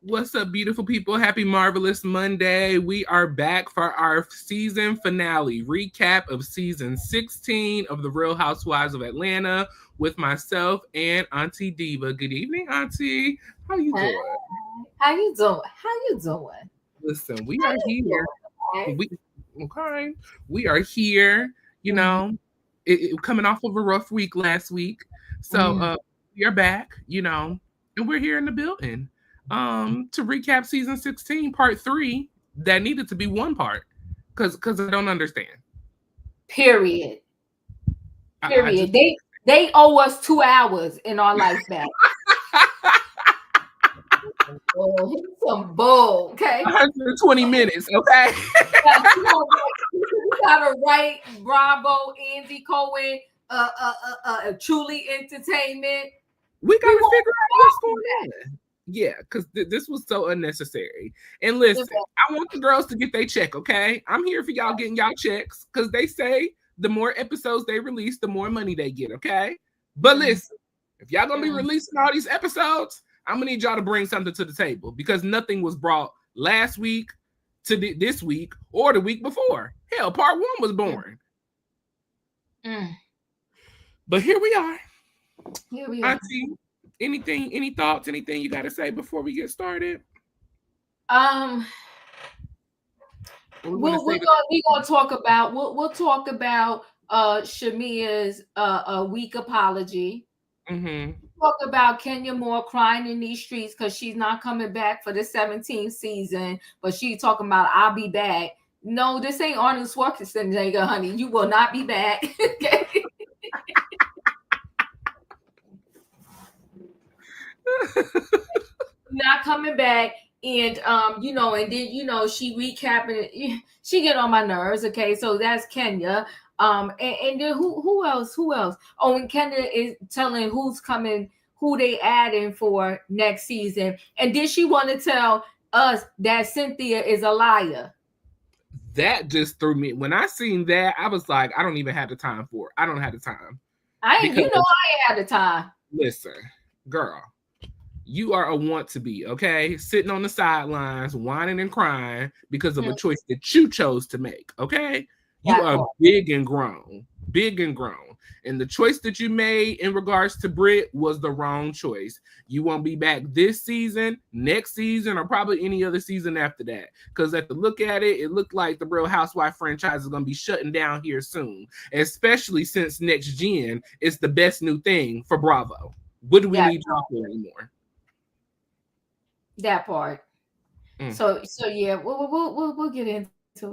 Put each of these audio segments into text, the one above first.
What's up, beautiful people? Happy Marvelous Monday. We are back for our season finale recap of season 16 of the Real Housewives of Atlanta with myself and Auntie Diva. Good evening, Auntie. How you Hey, doing? how you doing? How you doing? Listen, we How are you here. doing? We okay. We are here. You Mm, know, coming off of a rough week last week, so mm. we are back. And we're here in the building. To recap season 16, part 3. That needed to be one part, because I don't understand. Period. I just Period. They owe us 2 hours in our life back. Oh, hit some bull, okay? 120 minutes. Okay, You gotta write Bravo, Andy Cohen, truly entertainment. we We gotta want figure out what's going on. Yeah, because this was so unnecessary. And listen, that. I want the girls to get their check, okay? I'm here for y'all getting y'all checks because they say the more episodes they release, the more money they get, okay? But Mm, listen, if y'all gonna be mm. releasing all these episodes, I'm gonna need y'all to bring something to the table because nothing was brought last week to this week or the week before. Hell, part 1 was born. Mm. But here we are. Here we are. Auntie, any thoughts, anything you gotta say before we get started? Um, Or we want to we're save it. gonna we'll talk about Shamea's weak apology. Mm-hmm. Talk about Kenya Moore crying in these streets because she's not coming back for the 17th season, but she talking about I'll be back. No, this ain't Arnold Schwarzenegger, honey. You will not be back. Okay? Not coming back. And and then she recapping. She get on my nerves. Okay, so that's Kenya. And then who else? Who else? Oh, and Kenya is telling who's coming, who they adding for next season. And then she want to tell us that Cynthia is a liar. That just threw me. When I seen that, I was like, I don't even have the time for it. I don't have the time. I ain't, Because I ain't had the time. listen, girl, you are a want to be, okay? Sitting on the sidelines, whining and crying because of a Mm, choice that you chose to make, okay? You that are part. big and grown, big and grown. And the choice that you made in regards to Brit was the wrong choice. You won't be back this season, next season, or probably any other season after that. Because at the look at it, it looked like the Real Housewife franchise is going to be shutting down here soon, especially since next gen is the best new thing for Bravo. What do we That need y'all for anymore? that part. Mm. So yeah, we'll get into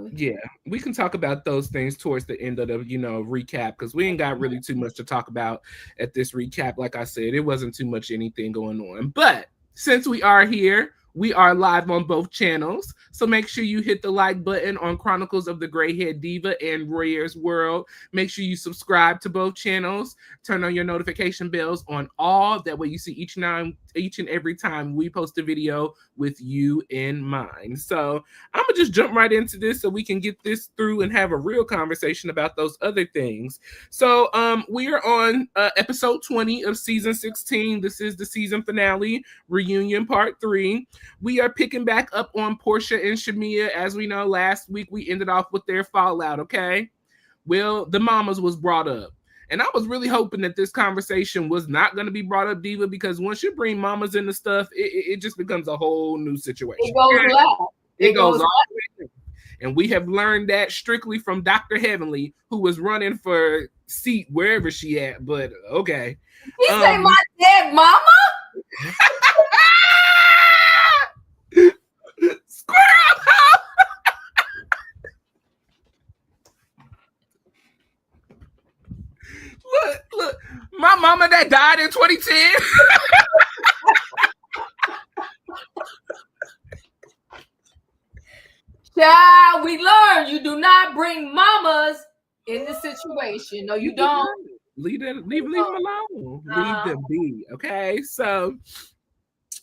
it. Yeah, we can talk about those things towards the end of the recap because we ain't got really too much to talk about at this recap. Like I said, it wasn't too much anything going on. But since we are here, we are live on both channels. So make sure you hit the like button on Chronicles of the Gray Head Diva and Royaire's World. Make sure you subscribe to both channels. Turn on your notification bells on all. That way you see each and every time we post a video with you in mind. So I'm gonna just jump right into this so we can get this through and have a real conversation about those other things. So we are on episode 20 of season 16. This is the season finale, reunion part 3. We are picking back up on Porsha and Shamea. As we know, last week we ended off with their fallout, okay? Well, the mamas was brought up. And I was really hoping that this conversation was not going to be brought up, Diva, because once you bring mamas into stuff, it just becomes a whole new It situation. goes Okay? left. It It goes goes all the way through. And we have learned that strictly from Dr. Heavenly, who was running for seat wherever she at. But okay. He say my dead mama? Squirrel! Look, my mama that died in 2010. Child, we learn you do not bring mamas in the situation. No, you don't. Leave them alone. Leave them be. Okay. So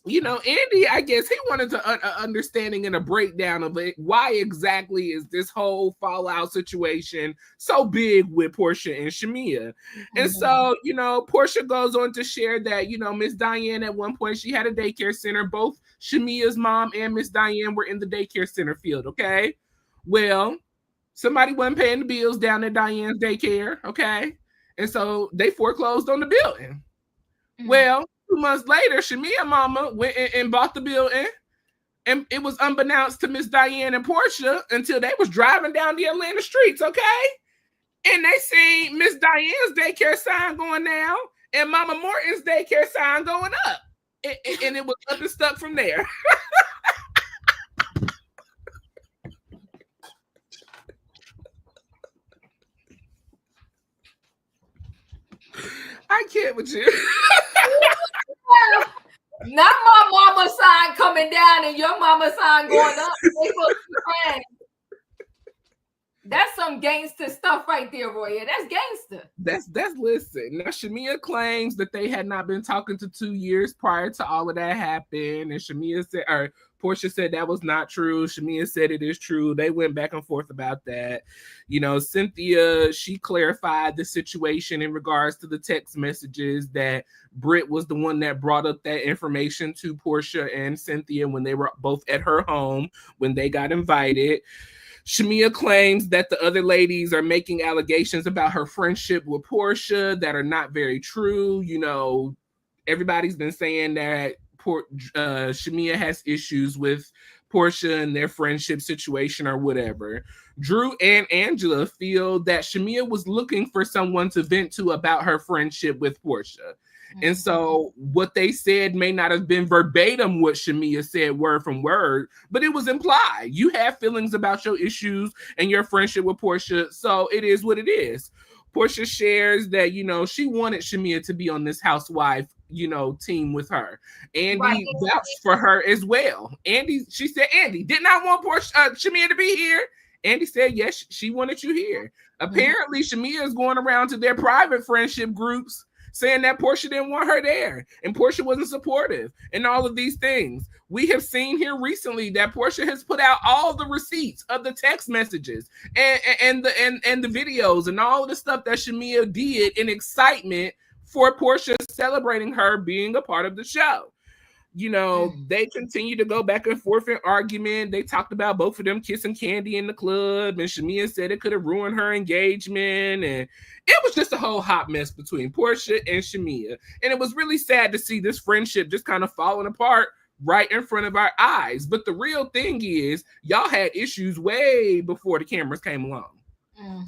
Andy, I guess he wanted to understanding and a breakdown of it. Why exactly is this whole fallout situation so big with Porsha and Shamea? And so, Porsha goes on to share that, Miss Diane at one point, she had a daycare center. Both Shamea's mom and Miss Diane were in the daycare center field, okay? Well, somebody wasn't paying the bills down at Diane's daycare, okay? And so they foreclosed on the building. Well, 2 months later, Shamea mama went and bought the building, and it was unbeknownst to Miss Diane and Porsha until they was driving down the Atlanta streets, okay? And they seen Miss Diane's daycare sign going down and Mama Morton's daycare sign going up. And it was up and stuck from there. I can't with you. Not my mama sign coming down and your mama sign going up. That's some gangster stuff right there, Royaire. That's gangster. That's listen. Now Shamea claims that they had not been talking to 2 years prior to all of that happened, and Porsha said that was not true. Shamea said it is true. They went back and forth about that. Cynthia, she clarified the situation in regards to the text messages that Britt was the one that brought up that information to Porsha and Cynthia when they were both at her home when they got invited. Shamea claims that the other ladies are making allegations about her friendship with Porsha that are not very true. Everybody's been saying that Shamea has issues with Porsha and their friendship situation or whatever. Drew and Angela feel that Shamea was looking for someone to vent to about her friendship with Porsha. And so what they said may not have been verbatim what Shamea said word from word, but it was implied. You have feelings about your issues and your friendship with Porsha, so it is what it is. Porsha shares that, she wanted Shamea to be on this housewife, team with her. Andy vouched for her as well. She said, Andy did not want Shamea to be here. Andy said, yes, she wanted you here. Apparently, Shamea is going around to their private friendship groups saying that Porsha didn't want her there and Porsha wasn't supportive and all of these things. We have seen here recently that Porsha has put out all the receipts of the text messages and the videos and all of the stuff that Shamea did in excitement for Porsha celebrating her being a part of the show. They continue to go back and forth in argument. They talked about both of them kissing Candy in the club, and Shamea said it could have ruined her engagement, and it was just a whole hot mess between Porsha and Shamea. And it was really sad to see this friendship just kind of falling apart right in front of our eyes. But the real thing is, y'all had issues way before the cameras came along.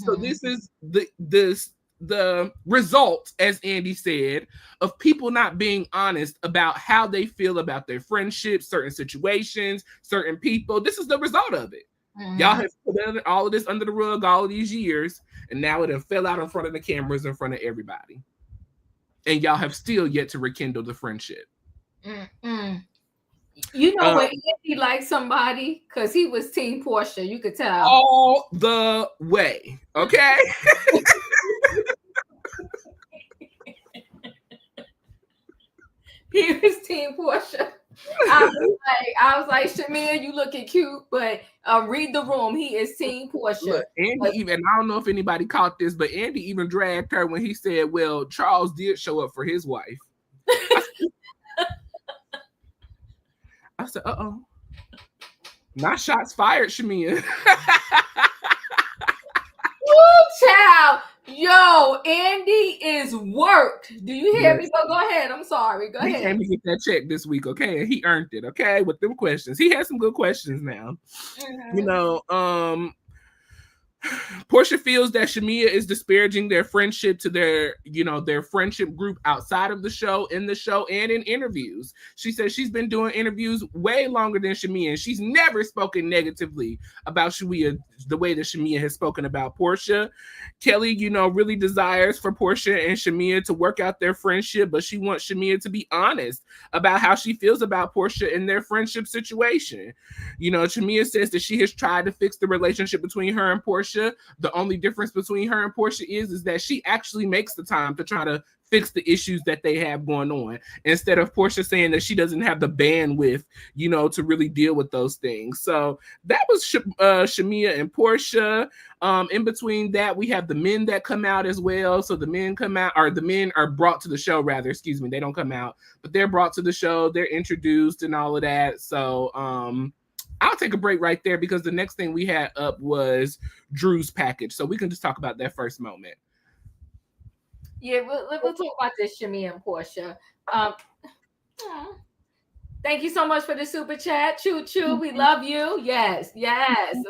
So this is the result, as Andy said, of people not being honest about how they feel about their friendships, certain situations, certain people. This is the result of it. Y'all have put all of this under the rug all of these years, and now it fell out in front of the cameras in front of everybody. And y'all have still yet to rekindle the friendship. When Andy liked somebody, because he was Team Porsha, you could tell. All the way, okay? He was Team Porsha. I was like, Shamea, you looking cute, but read the room. He is Team Porsha. Look, Andy I don't know if anybody caught this, but Andy even dragged her when he said, well, Charles did show up for his wife. I said, uh-oh. Not shots fired, Shamea. Woo, child. Yo, Andy is worked. Do you hear me? Go ahead. I'm sorry. Go ahead. He came to get that check this week, okay? And he earned it, okay? With them questions. He has some good questions now. Porsha feels that Shamea is disparaging their friendship to their friendship group outside of the show, in the show, and in interviews. She says she's been doing interviews way longer than Shamea, and she's never spoken negatively about Shamea the way that Shamea has spoken about Porsha. Kelly, really desires for Porsha and Shamea to work out their friendship, but she wants Shamea to be honest about how she feels about Porsha and their friendship situation. Shamea says that she has tried to fix the relationship between her and Porsha Porsha. The only difference between her and Porsha is that she actually makes the time to try to fix the issues that they have going on, instead of Porsha saying that she doesn't have the bandwidth, to really deal with those things. So that was Shamea and Porsha. In between that, we have the men that come out as well. So the men come out, or the men are brought to the show, rather, excuse me. They don't come out, but they're brought to the show. They're introduced and all of that. So I'll take a break right there because the next thing we had up was Drew's package. So we can just talk about that first moment. Yeah, we'll talk about this, Shamea and Porsha. Thank you so much for the super chat. Choo choo, we love you. Yes.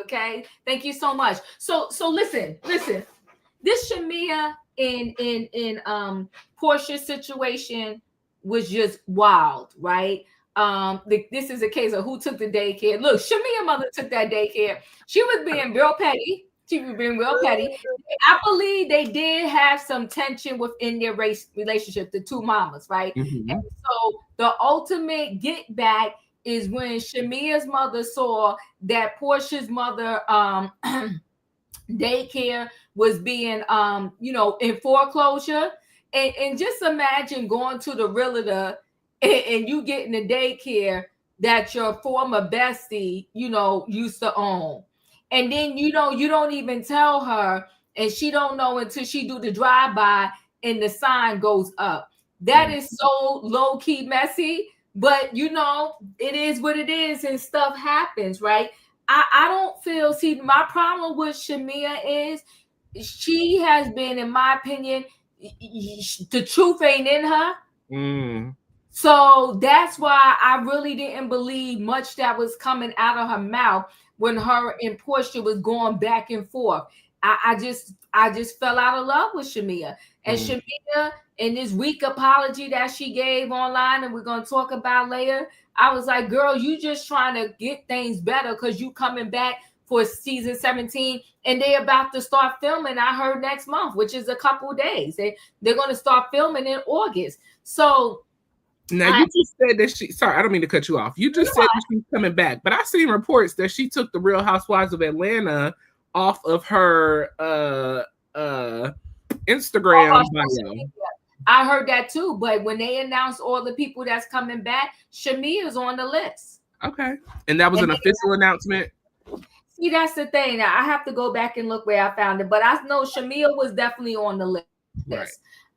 Okay, thank you so much. So listen. This Shamea in Porsha situation was just wild, right? This is a case of who took the daycare. Look, Shamea mother took that daycare. She was being real petty. I believe they did have some tension within their relationship, the two mamas, right? Mm-hmm. And so the ultimate get back is when Shamea's mother saw that Porsha's mother daycare was being in foreclosure. And just imagine going to the realtor and you getting a daycare that your former bestie, used to own. And then, you don't even tell her, and she don't know until she do the drive-by and the sign goes up. That is so low-key messy, but, it is what it is and stuff happens, right? I don't feel, my problem with Shamea is she has been, in my opinion, the truth ain't in her. So that's why I really didn't believe much that was coming out of her mouth when her and Porsha was going back and forth. I just fell out of love with Shamea. And Shamea, in this weak apology that she gave online, and we're going to talk about later, I was like, girl, you just trying to get things better because you coming back for season 17, and they're about to start filming, I heard, next month, which is a couple of days. They're going to start filming in August. So now, you just said that sorry, I don't mean to cut you off. You just said that she's coming back, but I've seen reports that she took the Real Housewives of Atlanta off of her Instagram bio. I heard that too, but when they announced all the people that's coming back, Shamea's on the list. Okay. And that was an official announcement? See, that's the thing. Now, I have to go back and look where I found it, but I know Shamea was definitely on the list. Right.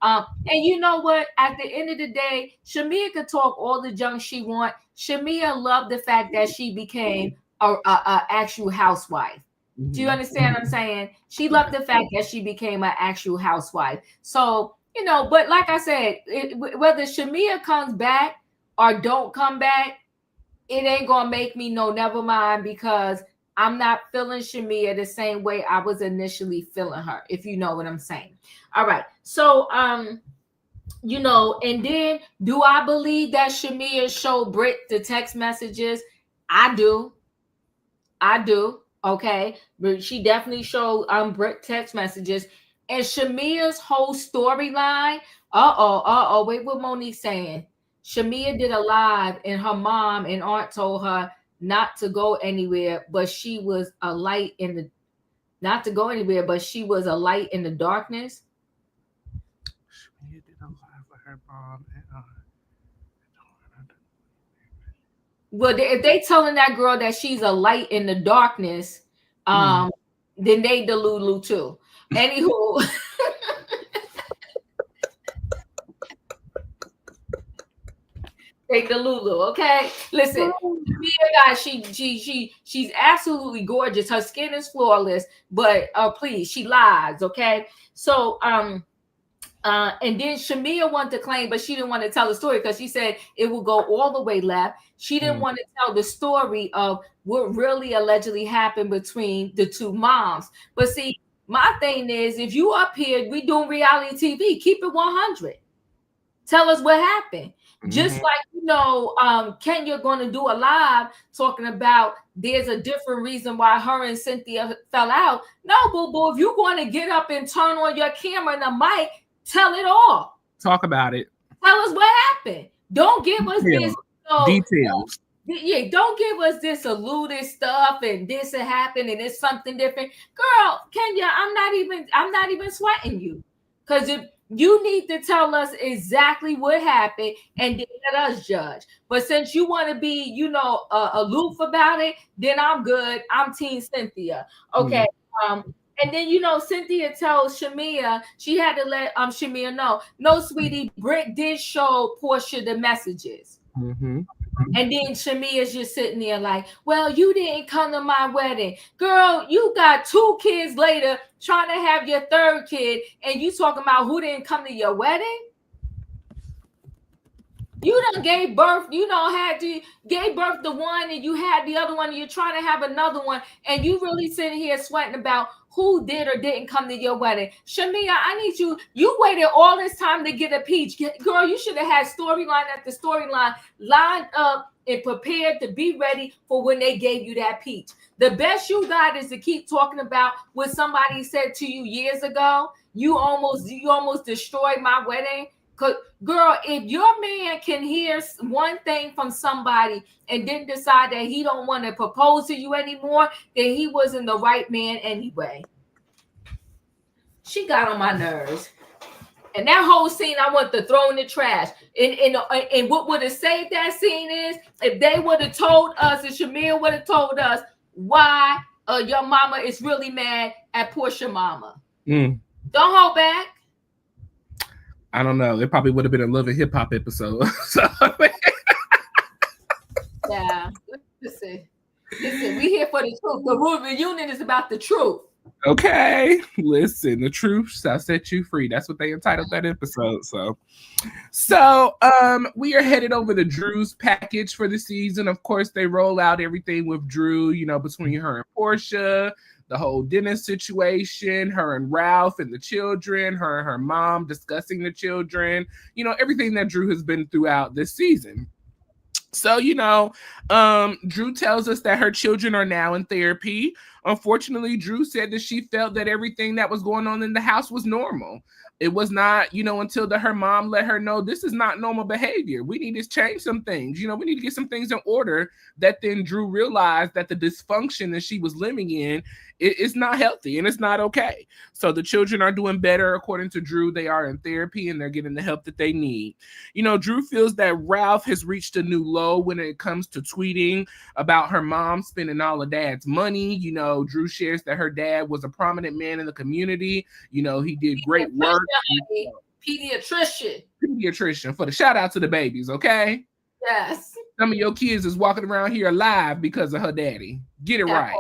And you know what? At the end of the day, Shamea could talk all the junk she want. Shamea loved the fact that she became a actual housewife. Do you understand what I'm saying? She loved the fact that she became an actual housewife. So, but like I said, whether Shamea comes back or don't come back, it ain't gonna make me never mind, because I'm not feeling Shamea the same way I was initially feeling her, if you know what I'm saying. All right. So, and then do I believe that Shamea showed Britt the text messages? I do. Okay. But she definitely showed Britt text messages. And Shamea's whole storyline. Wait, what Monique's saying? Shamea did a live and her mom and aunt told her not to go anywhere, but she was a light in the darkness. Shamea did a live with her mom and aunt. Well, if they telling that girl that she's a light in the darkness, then they delulu too. Anywho. Take the Lulu, okay? Listen, guys, she's absolutely gorgeous. Her skin is flawless, but please, she lies, okay? So and then Shamea wanted to claim, but she didn't want to tell the story because she said it will go all the way left. She didn't want to tell the story of what really allegedly happened between the two moms. But see, my thing is, if you up here, we doing reality TV, keep it 100. Tell us what happened. Just like, Kenya going to do a live talking about there's a different reason why her and Cynthia fell out. No, boo-boo, if you're going to get up and turn on your camera and the mic, tell it all. Talk about it. Tell us what happened. Don't give us this details. Yeah, don't give us this alluded stuff and this happened and it's something different. Girl, Kenya, I'm not even sweating you. Because if you need to tell us exactly what happened and then let us judge. But since you want to be, aloof about it, then I'm good. I'm Team Cynthia. Okay. And then Cynthia tells Shamea she had to let Shamea know. No, sweetie, Britt did show Porsha the messages. Mm-hmm. And then Shamea's just sitting there like, well, you didn't come to my wedding. Girl, you got 2 kids later trying to have your 3rd kid, and you talking about who didn't come to your wedding? You done gave birth, gave birth to one and you had the other one, and you're trying to have another one, and you really sitting here sweating about who did or didn't come to your wedding. Shamea, I need you waited all this time to get a peach. Girl, you should have had storyline after storyline lined up and prepared to be ready for when they gave you that peach. The best you got is to keep talking about what somebody said to you years ago. You almost destroyed my wedding. Girl, if your man can hear one thing from somebody and then decide that he don't want to propose to you anymore, then he wasn't the right man anyway. She got on my nerves. And that whole scene I want to throw in the trash. And what would have saved that scene is if they would have told us, and Shamea would have told us why your mama is really mad at Porsha mama. Don't hold back. I don't know. It probably would have been a Love and Hip Hop episode. Yeah. Listen, we here for the truth. The Royal Reunion is about the truth. Okay. Listen, the truth shall set you free. That's what they entitled that episode. So we are headed over to Drew's package for the season. Of course, they roll out everything with Drew, between her and Porsha. The whole dinner situation, her and Ralph and the children, her and her mom discussing the children, everything that Drew has been throughout this season. So, Drew tells us that her children are now in therapy. Unfortunately, Drew said that she felt that everything that was going on in the house was normal. It was not, until her mom let her know this is not normal behavior. We need to change some things. We need to get some things in order. That then Drew realized that the dysfunction that she was living in is not healthy and it's not okay. So the children are doing better. According to Drew, they are in therapy and they're getting the help that they need. Drew feels that Ralph has reached a new low when it comes to tweeting about her mom spending all of dad's money. Drew shares that her dad was a prominent man in the community. He did great work. Pediatrician for the shout out to the babies, okay? Yes. Some of your kids is walking around here alive because of her daddy. Get it right.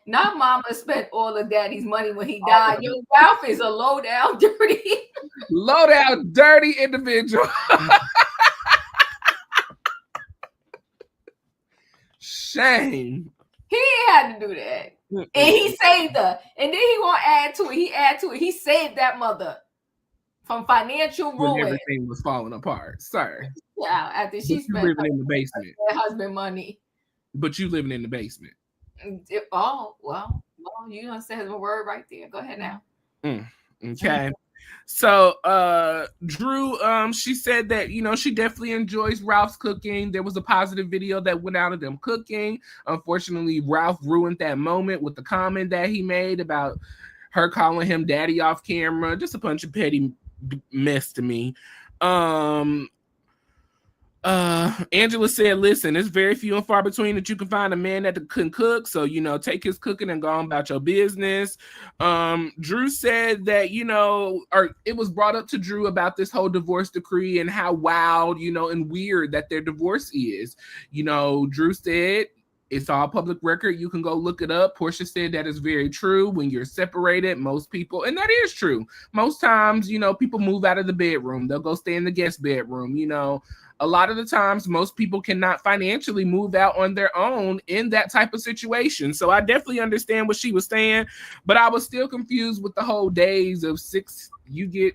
Not mama spent all of daddy's money when he died. Your Ralph is a low down dirty individual. Shame. He had to do that. And he saved her. And then he gonna add to it. He saved that mother from financial ruin. When everything was falling apart, sir. Yeah, after she spent living in the basement. Her husband money. But you living in the basement. Oh, well, you done said the word right there. Go ahead now. Okay. So Drew, she said that, she definitely enjoys Ralph's cooking. There was a positive video that went out of them cooking. Unfortunately, Ralph ruined that moment with the comment that he made about her calling him daddy off camera. Just a bunch of petty mess to me. Angela said, listen, it's very few and far between that you can find a man that can cook. So, take his cooking and go on about your business. Drew said that, or it was brought up to Drew about this whole divorce decree and how wild, and weird that their divorce is. Drew said, it's all public record. You can go look it up. Porsha said that is very true. When you're separated, most people, and that is true. Most times, people move out of the bedroom. They'll go stay in the guest bedroom. A lot of the times, most people cannot financially move out on their own in that type of situation. So I definitely understand what she was saying, but I was still confused with the whole days of 6. You get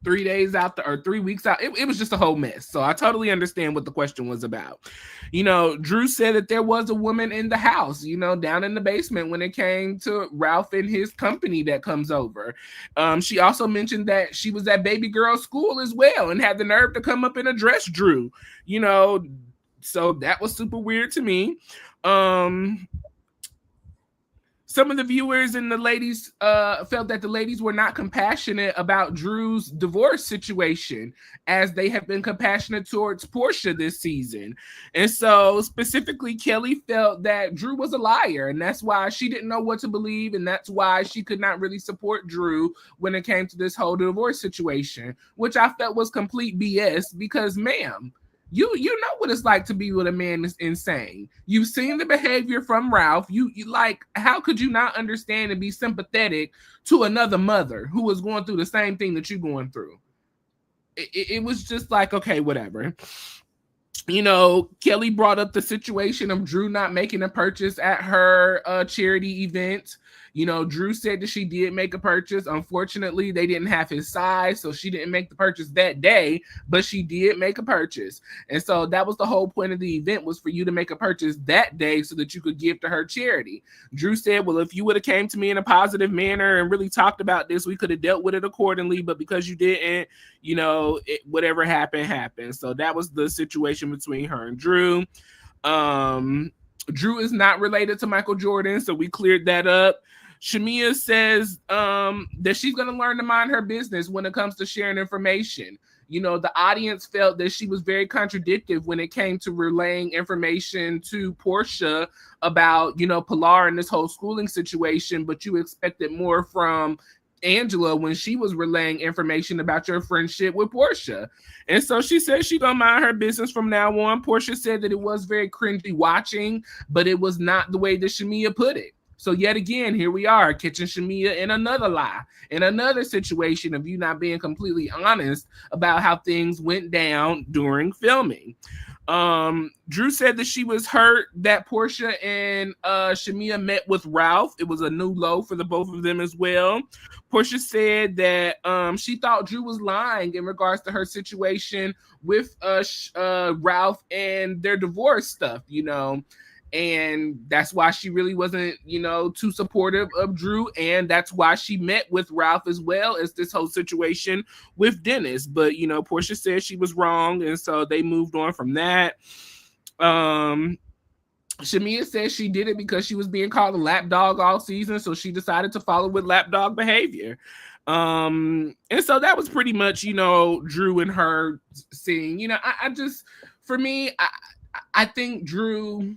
3 days out or 3 weeks out. It was just a whole mess. So I totally understand what the question was about. You know, Drew said that there was a woman in the house, you know, down in the basement when it came to Ralph and his company that comes over. She also mentioned that she was at baby girl school as well and had the nerve to come up and address Drew, you know. So that was super weird to me. Some of the viewers and the ladies felt that the ladies were not compassionate about Drew's divorce situation, as they have been compassionate towards Porsha this season. And so specifically, Kelly felt that Drew was a liar, and that's why she didn't know what to believe, and that's why she could not really support Drew when it came to this whole divorce situation, which I felt was complete BS because, ma'am, you know what it's like to be with a man that's insane. You've seen the behavior from Ralph. You like, how could you not understand and be sympathetic to another mother who was going through the same thing that you're going through? It was just like, okay, whatever. You know, Kelly brought up the situation of Drew not making a purchase at her charity event. You know, Drew said that she did make a purchase. Unfortunately, they didn't have his size, so she didn't make the purchase that day, but she did make a purchase. And so that was the whole point of the event, was for you to make a purchase that day so that you could give to her charity. Drew said, well, if you would have came to me in a positive manner and really talked about this, we could have dealt with it accordingly, but because you didn't, you know, whatever happened, happened. So that was the situation between her and Drew. Drew is not related to Michael Jordan, so we cleared that up. Shamea says that she's going to learn to mind her business when it comes to sharing information. You know, the audience felt that she was very contradictory when it came to relaying information to Porsha about, you know, Pilar and this whole schooling situation, but you expected more from Angela when she was relaying information about your friendship with Porsha. And so she said she's gonna mind her business from now on. Porsha said that it was very cringy watching, but it was not the way that Shamea put it. So yet again, here we are, catching Shamea in another lie, in another situation of you not being completely honest about how things went down during filming. Drew said that she was hurt that Porsha and Shamea met with Ralph. It was a new low for the both of them as well. Porsha said that she thought Drew was lying in regards to her situation with Ralph and their divorce stuff, you know. And that's why she really wasn't, you know, too supportive of Drew. And that's why she met with Ralph as well as this whole situation with Dennis. But, you know, Porsha said she was wrong. And so they moved on from that. Shamea said she did it because she was being called a lapdog all season. So she decided to follow with lapdog behavior. And so that was pretty much, you know, Drew and her scene. You know, I just, for me, I think Drew,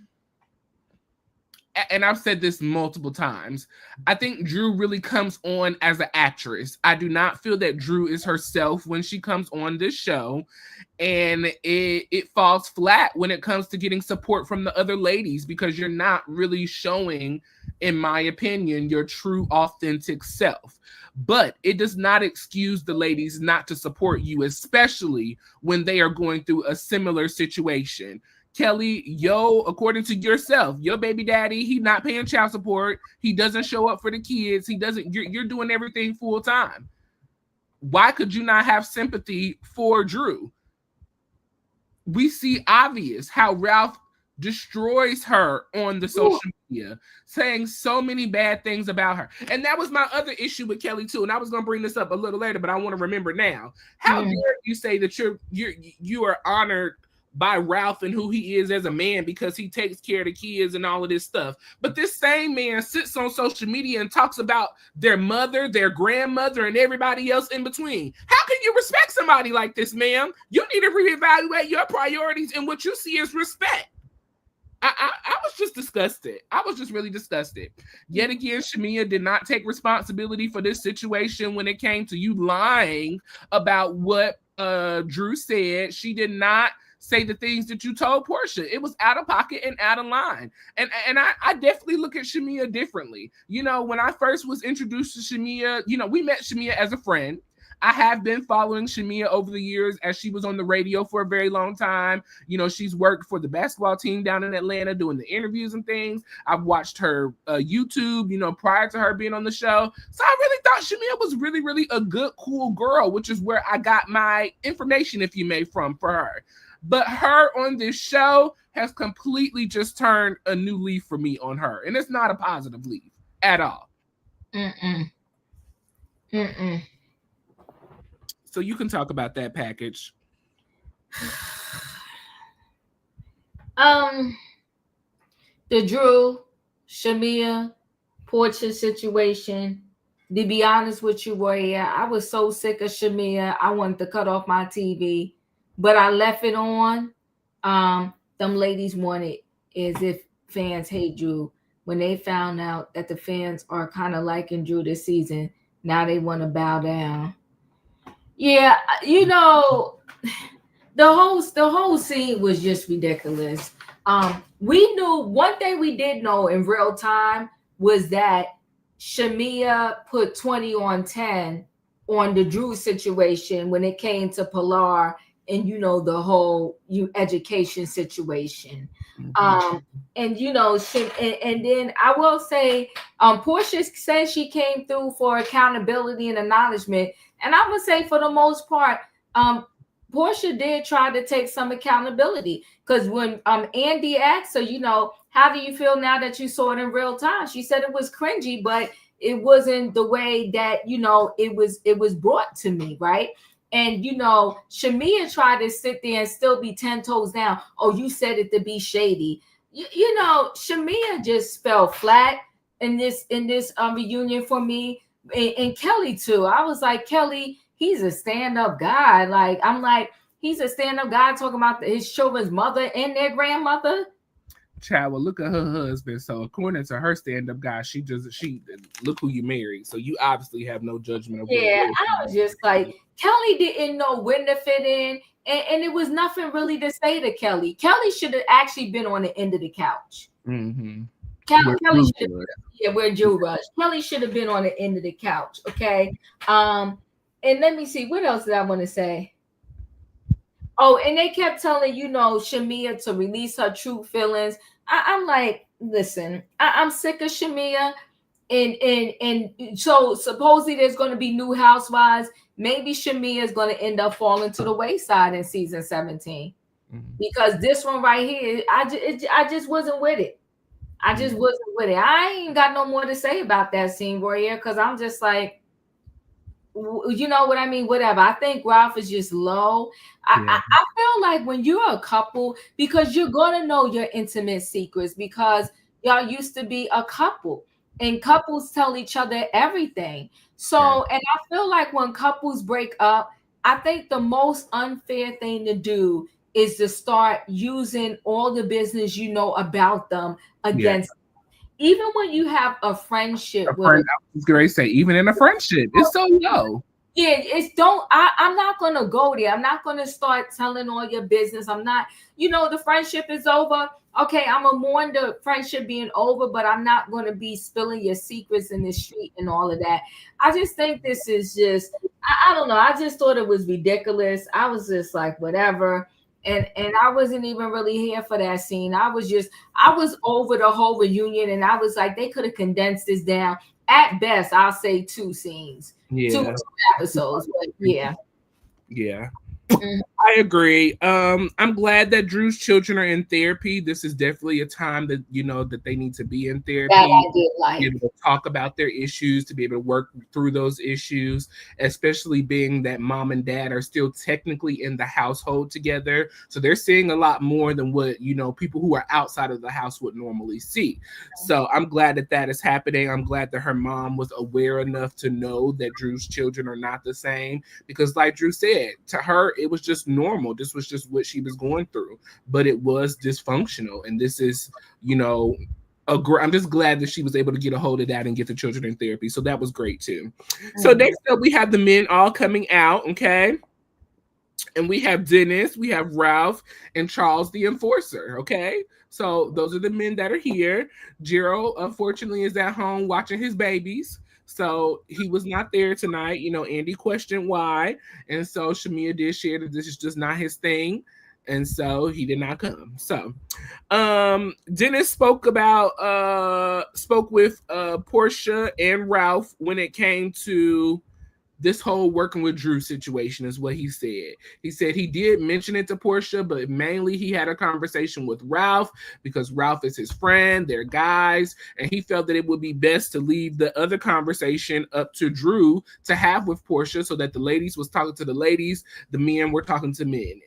and I've said this multiple times, I think Drew really comes on as an actress. I do not feel that Drew is herself when she comes on this show. And it falls flat when it comes to getting support from the other ladies, because you're not really showing, in my opinion, your true authentic self. But it does not excuse the ladies not to support you, especially when they are going through a similar situation. Kelly, according to yourself, your baby daddy, he not paying child support. He doesn't show up for the kids. You're doing everything full time. Why could you not have sympathy for Drew? We see obvious how Ralph destroys her on the social media, saying so many bad things about her. And that was my other issue with Kelly too. And I was going to bring this up a little later, but I want to remember now. How dare you say that you are honored by Ralph and who he is as a man because he takes care of the kids and all of this stuff. But this same man sits on social media and talks about their mother, their grandmother, and everybody else in between. How can you respect somebody like this, ma'am? You need to reevaluate your priorities, and what you see is respect. I was just disgusted. I was just really disgusted. Yet again, Shamea did not take responsibility for this situation when it came to you lying about what Drew said. She did not say the things that you told Porsha. It was out of pocket and out of line. And I definitely look at Shamea differently. You know, when I first was introduced to Shamea, you know, we met Shamea as a friend. I have been following Shamea over the years as she was on the radio for a very long time. You know, she's worked for the basketball team down in Atlanta doing the interviews and things. I've watched her YouTube, you know, prior to her being on the show. So I really thought Shamea was really, really a good, cool girl, which is where I got my information, if you may, from for her. But her on this show has completely just turned a new leaf for me on her. And it's not a positive leaf at all. So you can talk about that package. The Drew, Shamea, Porsha situation. To be honest with you, Royaire, I was so sick of Shamea. I wanted to cut off my TV, but I left it on. Them ladies wanted as if fans hate Drew. When they found out that the fans are kind of liking Drew this season, now they want to bow down. Yeah, you know, the whole scene was just ridiculous. We knew one thing we did know in real time was that Shamea put 20 on 10 on the Drew situation when it came to Pilar and, you know, the whole education situation. And, you know, and then I will say, Porsha says she came through for accountability and acknowledgement. And I would say for the most part, Porsha did try to take some accountability, because when Andy asked her, you know, how do you feel now that you saw it in real time? She said it was cringy, but it wasn't the way that, you know, it was brought to me, right? And, you know, Shamea tried to sit there and still be 10 toes down. Oh, you said it to be shady. You know, Shamea just fell flat in this reunion for me. And Kelly too. I was like, Kelly, he's a stand-up guy. Like, I'm like, he's a stand-up guy talking about his children's mother and their grandmother. Child, well, look at her husband. So according to her stand-up guy, she look who you married. So you obviously have no judgment of I was just like, Kelly didn't know when to fit in, and it was nothing really to say to Kelly. Kelly should have actually been on the end of the couch. Kelly should have, where Drew was. Kelly should have been on the end of the couch. Okay. And let me see, what else did I want to say? Oh, and they kept telling, you know, Shamea to release her true feelings. I'm like, listen, I'm sick of Shamea. And so supposedly there's going to be new housewives. Maybe Shamea is going to end up falling to the wayside in season 17. Because this one right here, I just wasn't with it. I just wasn't with it. I ain't got no more to say about that scene, Royaire, because I'm just like, you know what I mean? Whatever. I think Ralph is just low. I feel like when you're a couple, because you're going to know your intimate secrets, because y'all used to be a couple and couples tell each other everything. So, and I feel like when couples break up, I think the most unfair thing to do is to start using all the business you know about them against them. Even when you have a friendship with I was going to say, even in a friendship, it's so low. Yeah, I'm not gonna go there. I'm not gonna start telling all your business. I'm not, you know, the friendship is over. Okay, I'm gonna mourn the friendship being over, but I'm not gonna be spilling your secrets in the street and all of that. I just think this is just, I don't know. I just thought it was ridiculous. I was just like, whatever. And I wasn't even really here for that scene. I was over the whole reunion, and I was like, they could have condensed this down. At best, I'll say 2 scenes, 2 episodes. But yeah. I agree. I'm glad that Drew's children are in therapy. This is definitely a time that, you know, that they need to be in therapy. That I did like. To be able to talk about their issues, to be able to work through those issues, especially being that mom and dad are still technically in the household together. So they're seeing a lot more than what, you know, people who are outside of the house would normally see. So I'm glad that that is happening. I'm glad that her mom was aware enough to know that Drew's children are not the same, because like Drew said, to her, it was just normal. This was just what she was going through, but it was dysfunctional. And this is, you know, I'm just glad that she was able to get a hold of that and get the children in therapy. So that was great too. So next up, we have the men all coming out. Okay. And we have Dennis, we have Ralph, and Charles the Enforcer. Okay. So those are the men that are here. Gerald, unfortunately, is at home watching his babies. So he was not there tonight. Andy questioned why. And so Shamea did share that this is just not his thing. And so he did not come. So Dennis spoke with Porsha and Ralph when it came to this whole working with Drew situation, is what he said. He said he did mention it to Porsha, but mainly he had a conversation with Ralph because Ralph is his friend, they're guys, and he felt that it would be best to leave the other conversation up to Drew to have with Porsha so that the ladies was talking to the ladies, the men were talking to men.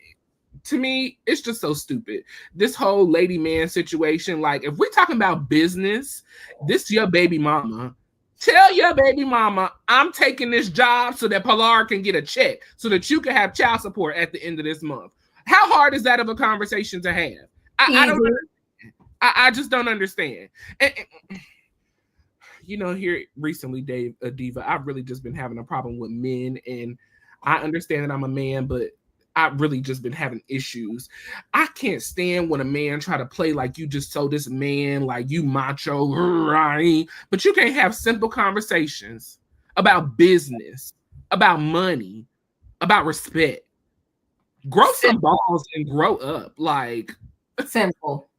To me, it's just so stupid. This whole lady man situation, like if we're talking about business, this is your baby mama. Tell your baby mama, I'm taking this job so that Pilar can get a check so that you can have child support at the end of this month. How hard is that of a conversation to have? I just don't understand. And, here recently, Diva, I've really just been having a problem with men, and I understand that I'm a man, but I've really just been having issues. I can't stand when a man try to play like you just so this man, like you macho, but you can't have simple conversations about business, about money, about respect. Grow some balls and grow up. Like simple.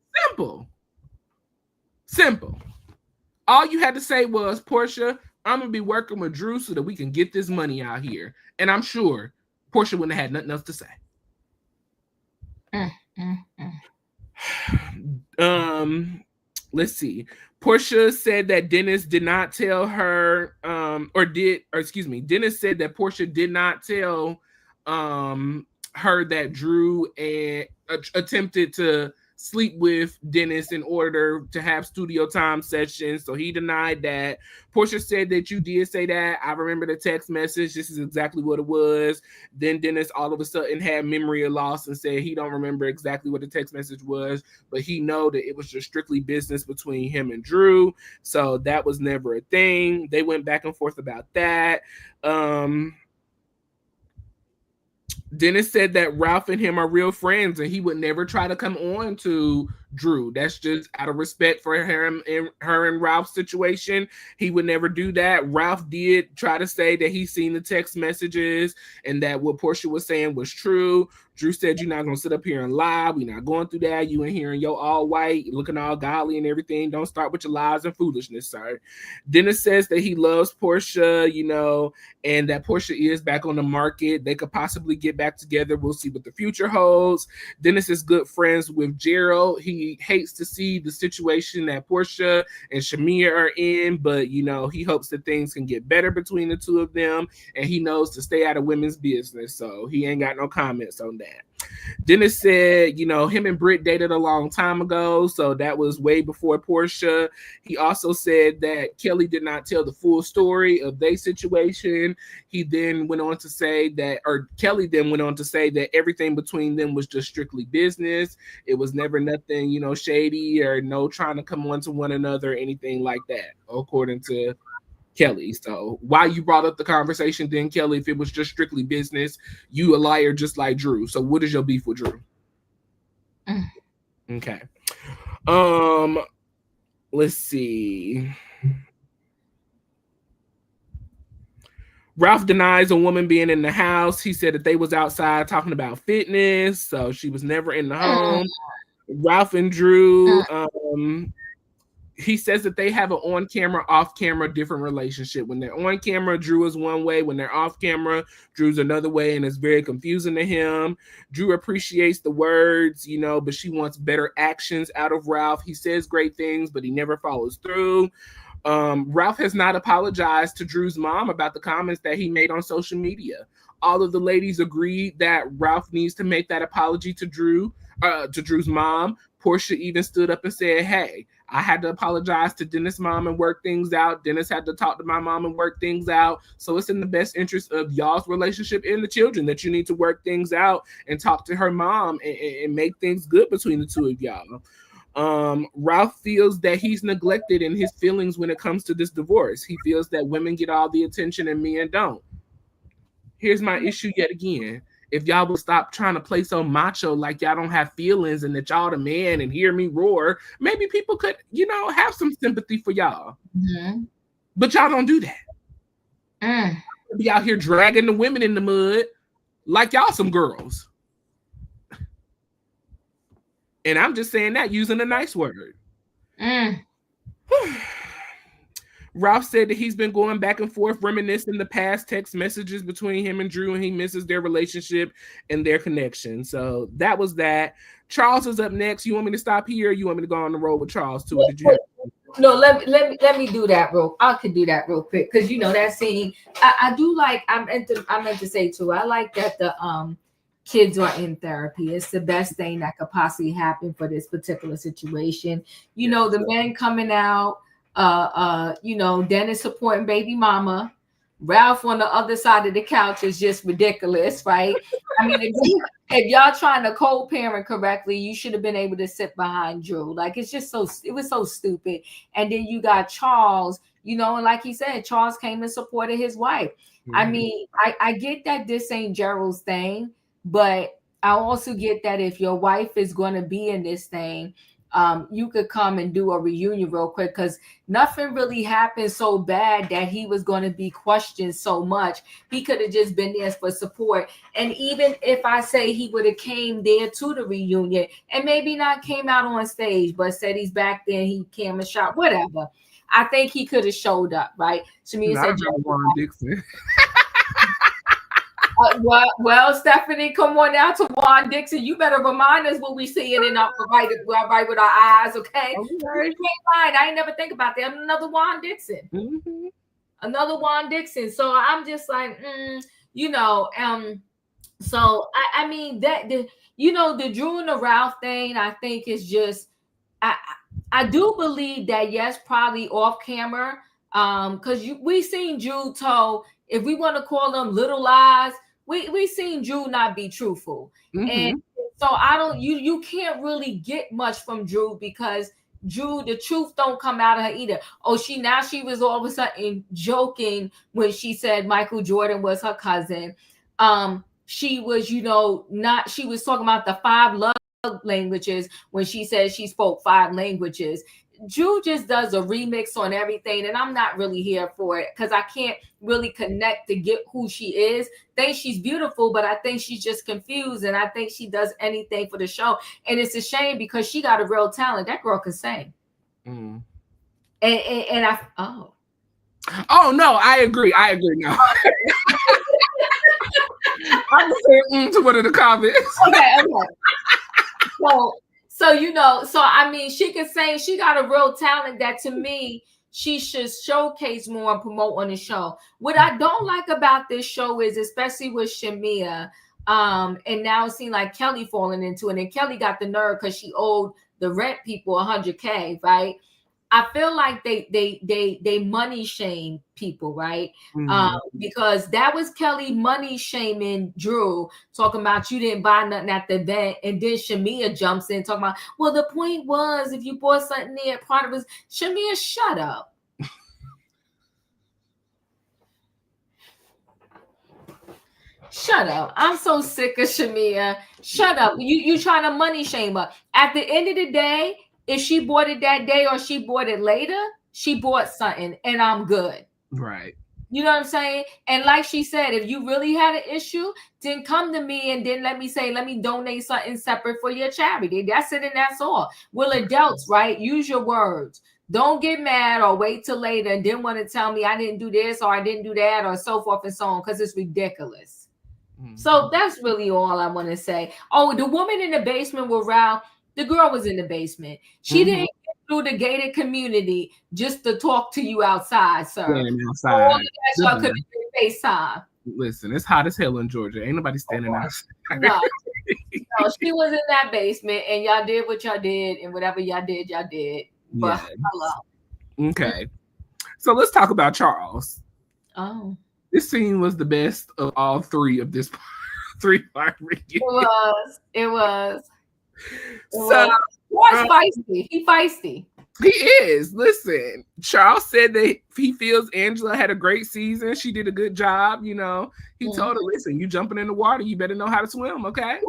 All you had to say was, Porsha, I'm gonna be working with Drew so that we can get this money out here. And I'm sure Porsha wouldn't have had nothing else to say. Let's see. Porsha said that Dennis did not tell her, Dennis said that Porsha did not tell her that Drew attempted to sleep with Dennis in order to have studio time sessions. So he denied that. Porsha said that you did say that. I remember the text message. This is exactly what it was. Then Dennis all of a sudden had memory loss and said he don't remember exactly what the text message was, but he know that it was just strictly business between him and Drew. So that was never a thing. They went back and forth about that. Dennis said that Ralph and him are real friends and he would never try to come on to Drew. That's just out of respect for her and Ralph's situation. He would never do that. Ralph did try to say that he's seen the text messages and that what Porsha was saying was true. Drew said, you're not going to sit up here and lie. We're not going through that. You in here and you're all white, looking all godly and everything. Don't start with your lies and foolishness, sir. Dennis says that he loves Porsha, and that Porsha is back on the market. They could possibly get back together. We'll see what the future holds. Dennis is good friends with Gerald. He hates to see the situation that Porsha and Shamea are in, but, he hopes that things can get better between the two of them, and he knows to stay out of women's business, so he ain't got no comments on that. Dennis said, him and Britt dated a long time ago, so that was way before Porsha. He also said that Kelly did not tell the full story of their situation. Kelly then went on to say that everything between them was just strictly business. It was never nothing, shady or no trying to come on to one another or anything like that, according to Kelly. So why you brought up the conversation then, Kelly, if it was just strictly business? You a liar just like Drew. So what is your beef with Drew? Okay. Let's see. Ralph denies a woman being in the house. He said that they was outside talking about fitness, so she was never in the home. Ralph and Drew, he says that they have an on-camera, off-camera different relationship. When they're on camera, Drew is one way. When they're off camera, Drew's another way, and it's very confusing to him. Drew appreciates the words, but she wants better actions out of Ralph. He says great things, but he never follows through. Ralph has not apologized to Drew's mom about the comments that he made on social media. All of the ladies agreed that Ralph needs to make that apology to Drew's mom. Porsha even stood up and said, hey, I had to apologize to Dennis' mom and work things out. Dennis had to talk to my mom and work things out. So it's in the best interest of y'all's relationship and the children that you need to work things out and talk to her mom and make things good between the two of y'all. Ralph feels that he's neglected in his feelings when it comes to this divorce. He feels that women get all the attention and men don't. Here's my issue yet again. If y'all would stop trying to play so macho like y'all don't have feelings and that y'all the man and hear me roar, maybe people could, have some sympathy for y'all. Mm-hmm. But y'all don't do that. Be out here dragging the women in the mud like y'all some girls. And I'm just saying that using a nice word. Ralph said that he's been going back and forth, reminiscing the past text messages between him and Drew, and he misses their relationship and their connection. So that was that. Charles is up next. You want me to stop here? Or you want me to go on the road with Charles too? Or did you have No, let me do that I could do that real quick, because you know that scene. I do like. I meant to say too. I like that the kids are in therapy. It's the best thing that could possibly happen for this particular situation. You know, the men coming out. You know, Dennis supporting baby mama. Ralph on the other side of the couch is just ridiculous, right? I mean, if y'all trying to co-parent correctly, you should have been able to sit behind Drew. Like, it was so stupid. And then you got Charles, you know, and like he said, Charles came and supported his wife. I mean, I get that this ain't Gerald's thing, but I also get that if your wife is going to be in this thing, you could come and do a reunion real quick, because nothing really happened so bad that he was going to be questioned so much. He could have just been there for support. And even if I say he would have came there to the reunion and maybe not came out on stage, but said he's back there, he camera shot, whatever, I think he could have showed up, right? Shamea said, Juan Dixon. Well, Stephanie, come on now to Juan Dixon. You better remind us what we seeing in our right with our eyes, okay? I ain't never think about that. Another Juan Dixon. Another Juan Dixon. So I'm just like, you know, so I mean that you know, the Drew and the Ralph thing, I think is just I do believe that, yes, probably off camera, because we seen Drew told, if we want to call them little lies, we seen Drew not be truthful. And so you can't really get much from Drew, because Drew, the truth don't come out of her either. Oh, she was all of a sudden joking when she said Michael Jordan was her cousin. She was, you know, she was talking about the 5 love languages when she said she spoke 5 languages. Drew just does a remix on everything, and I'm not really here for it, because I can't really connect to get who she is. Think she's beautiful, but I think she's just confused, and I think she does anything for the show. And it's a shame, because she got a real talent. That girl can sing. And no, I agree. No. I'm saying to one of the comments. Okay. So, you know, so I mean, she can sing. She got a real talent that, to me, she should showcase more and promote on the show. What I don't like about this show is, especially with Shamea, and now it seems like Kelly falling into it. And Kelly got the nerve because she owed the rent people $100K, right? I feel like they money shame people, right? Because that was Kelly money shaming Drew, talking about you didn't buy nothing at the event, and then Shamea jumps in talking about, well, the point was if you bought something there, part of it was Shamea, shut up. Shut up. I'm so sick of Shamea. Shut up. You trying to money shame her. At the end of the day, if she bought it that day or she bought it later, she bought something, and I'm good. Right. You know what I'm saying? And like she said, if you really had an issue, then come to me and then let me donate something separate for your charity. That's it, and that's all. We're adults, right? Use your words. Don't get mad or wait till later and then want to tell me I didn't do this or I didn't do that or so forth and so on, because it's ridiculous. So that's really all I want to say. Oh, the woman in the basement with Ralph, the girl was in the basement. She didn't get through the gated community just to talk to you outside, sir. Outside. All of that y'all could be FaceTime. Listen, it's hot as hell in Georgia. Ain't nobody standing outside. No, she was in that basement, and y'all did what y'all did, and whatever y'all did. But hello. Okay. So let's talk about Charles. Oh. This scene was the best of all 3 of this 3-part reunion. It was. So feisty. He feisty. He is. Listen, Charles said that he feels Angela had a great season. She did a good job. You know, he told her, listen, you jumping in the water, you better know how to swim, okay?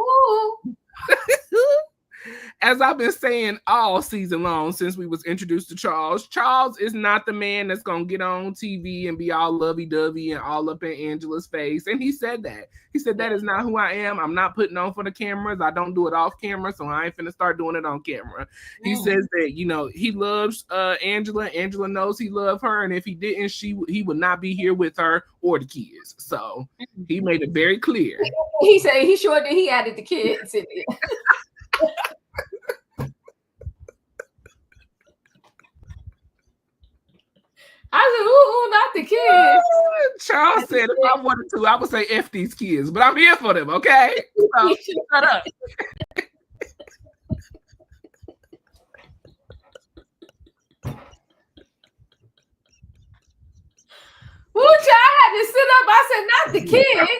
as I've been saying all season long since we was introduced to Charles, Charles is not the man that's gonna get on TV and be all lovey-dovey and all up in Angela's face. And he said that. He said that is not who I am. I'm not putting on for the cameras. I don't do it off camera, so I ain't finna start doing it on camera. He says that, you know, he loves Angela. Angela knows he loves her, and if he didn't, he would not be here with her or the kids. So he made it very clear. He said he sure did. He added the kids in it. I said, ooh, not the kids. Charles said, if I wanted to, I would say F these kids, but I'm here for them, okay? So, shut up. Ooh, child, I had to sit up. I said, not the kids.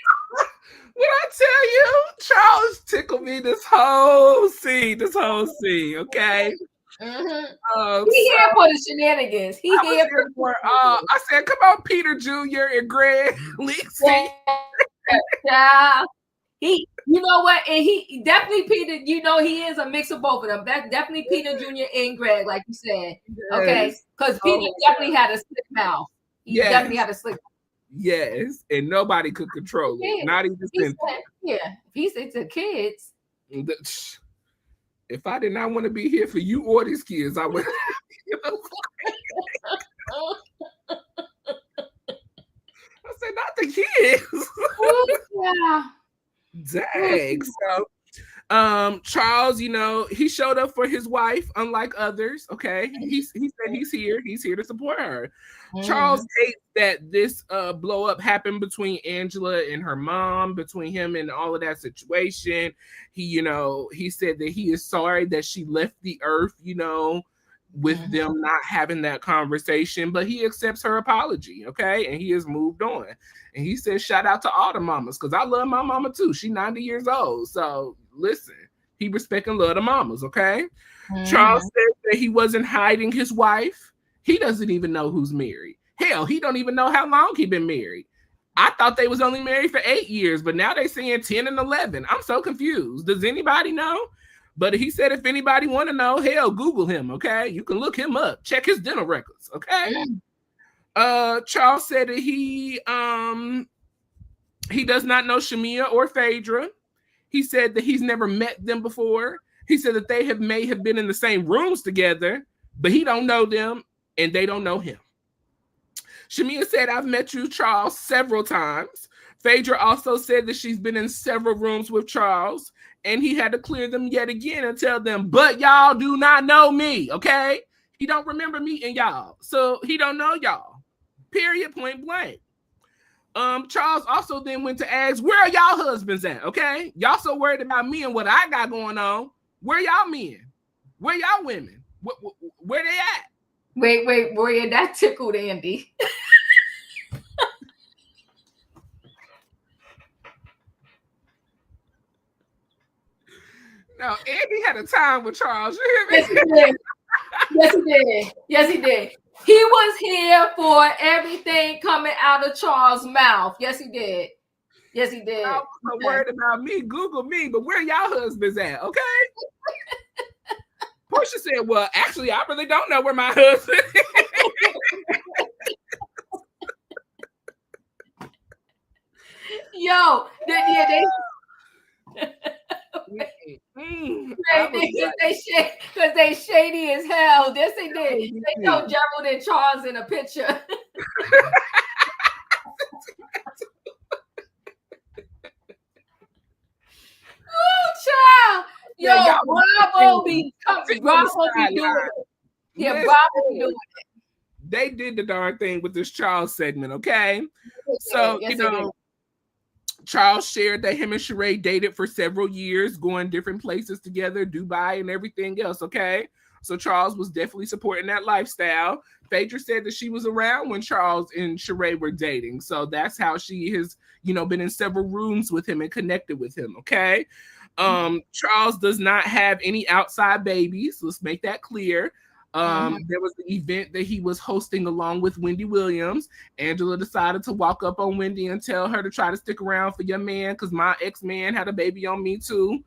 When I tell you, Charles tickled me this whole scene, okay? Mm-hmm. He here for the shenanigans. He here for I said, come on, Peter Jr. and Greg Leeksy. Yeah. He, you know what? And he definitely Peter, you know, he is a mix of both of them. That's definitely Peter Jr. and Greg, like you said. Yes. Okay. Because Peter definitely had a slick mouth. He definitely had a slick mouth. Yes, and nobody could control it. Not even Cynthia. Yeah, if he said to kids. If I did not want to be here for you or these kids, I would. I said, not the kids. Yeah. Dang. So, Charles, you know, he showed up for his wife, unlike others. Okay, he said he's here. He's here to support her. Charles hates that this blow up happened between Angela and her mom, between him and all of that situation. He, you know, he said that he is sorry that she left the earth, you know, with them not having that conversation, but he accepts her apology, okay? And he has moved on. And he says, shout out to all the mamas, because I love my mama too. She's 90 years old. So listen, he respect and love the mamas, okay? Charles said that he wasn't hiding his wife. He doesn't even know who's married. Hell, he don't even know how long he been married. I thought they was only married for 8 years, but now they saying 10 and 11. I'm so confused. Does anybody know? But he said if anybody want to know, hell, Google him, okay? You can look him up. Check his dental records, okay? Charles said that he does not know Shamea or Phaedra. He said that he's never met them before. He said that they may have been in the same rooms together, but he don't know them and they don't know him. Shamea said, I've met you, Charles, several times. Phaedra also said that she's been in several rooms with Charles, and he had to clear them yet again and tell them, but y'all do not know me, okay? He don't remember meeting y'all, so he don't know y'all. Period, point blank. Charles also then went to ask, where are y'all husbands at, okay? Y'all so worried about me and what I got going on. Where y'all men? Where y'all women? Where they at? Wait, boy, that tickled Andy. No, Andy had a time with Charles. You hear me? Yes, he did. He was here for everything coming out of Charles' mouth. Yes, he did. I was so worried about me. Google me, but where y'all husbands at? Okay. Porsha said, well, actually, I really don't know where my husband is. Yo, they because they shady as hell. This they did. They know Gerald and Charles in a picture. Oh, child. Yo, Bravo be doing it. Yeah, Bravo be doing it. They did the darn thing with this Charles segment, okay? So, you know, Charles shared that him and Sheree dated for several years, going different places together, Dubai and everything else, okay? So Charles was definitely supporting that lifestyle. Phaedra said that she was around when Charles and Sheree were dating. So that's how she has, you know, been in several rooms with him and connected with him, okay? Charles does not have any outside babies. Let's make that clear. There was the event that he was hosting along with Wendy Williams. Angela decided to walk up on Wendy and tell her to try to stick around for your man because my ex-man had a baby on me too.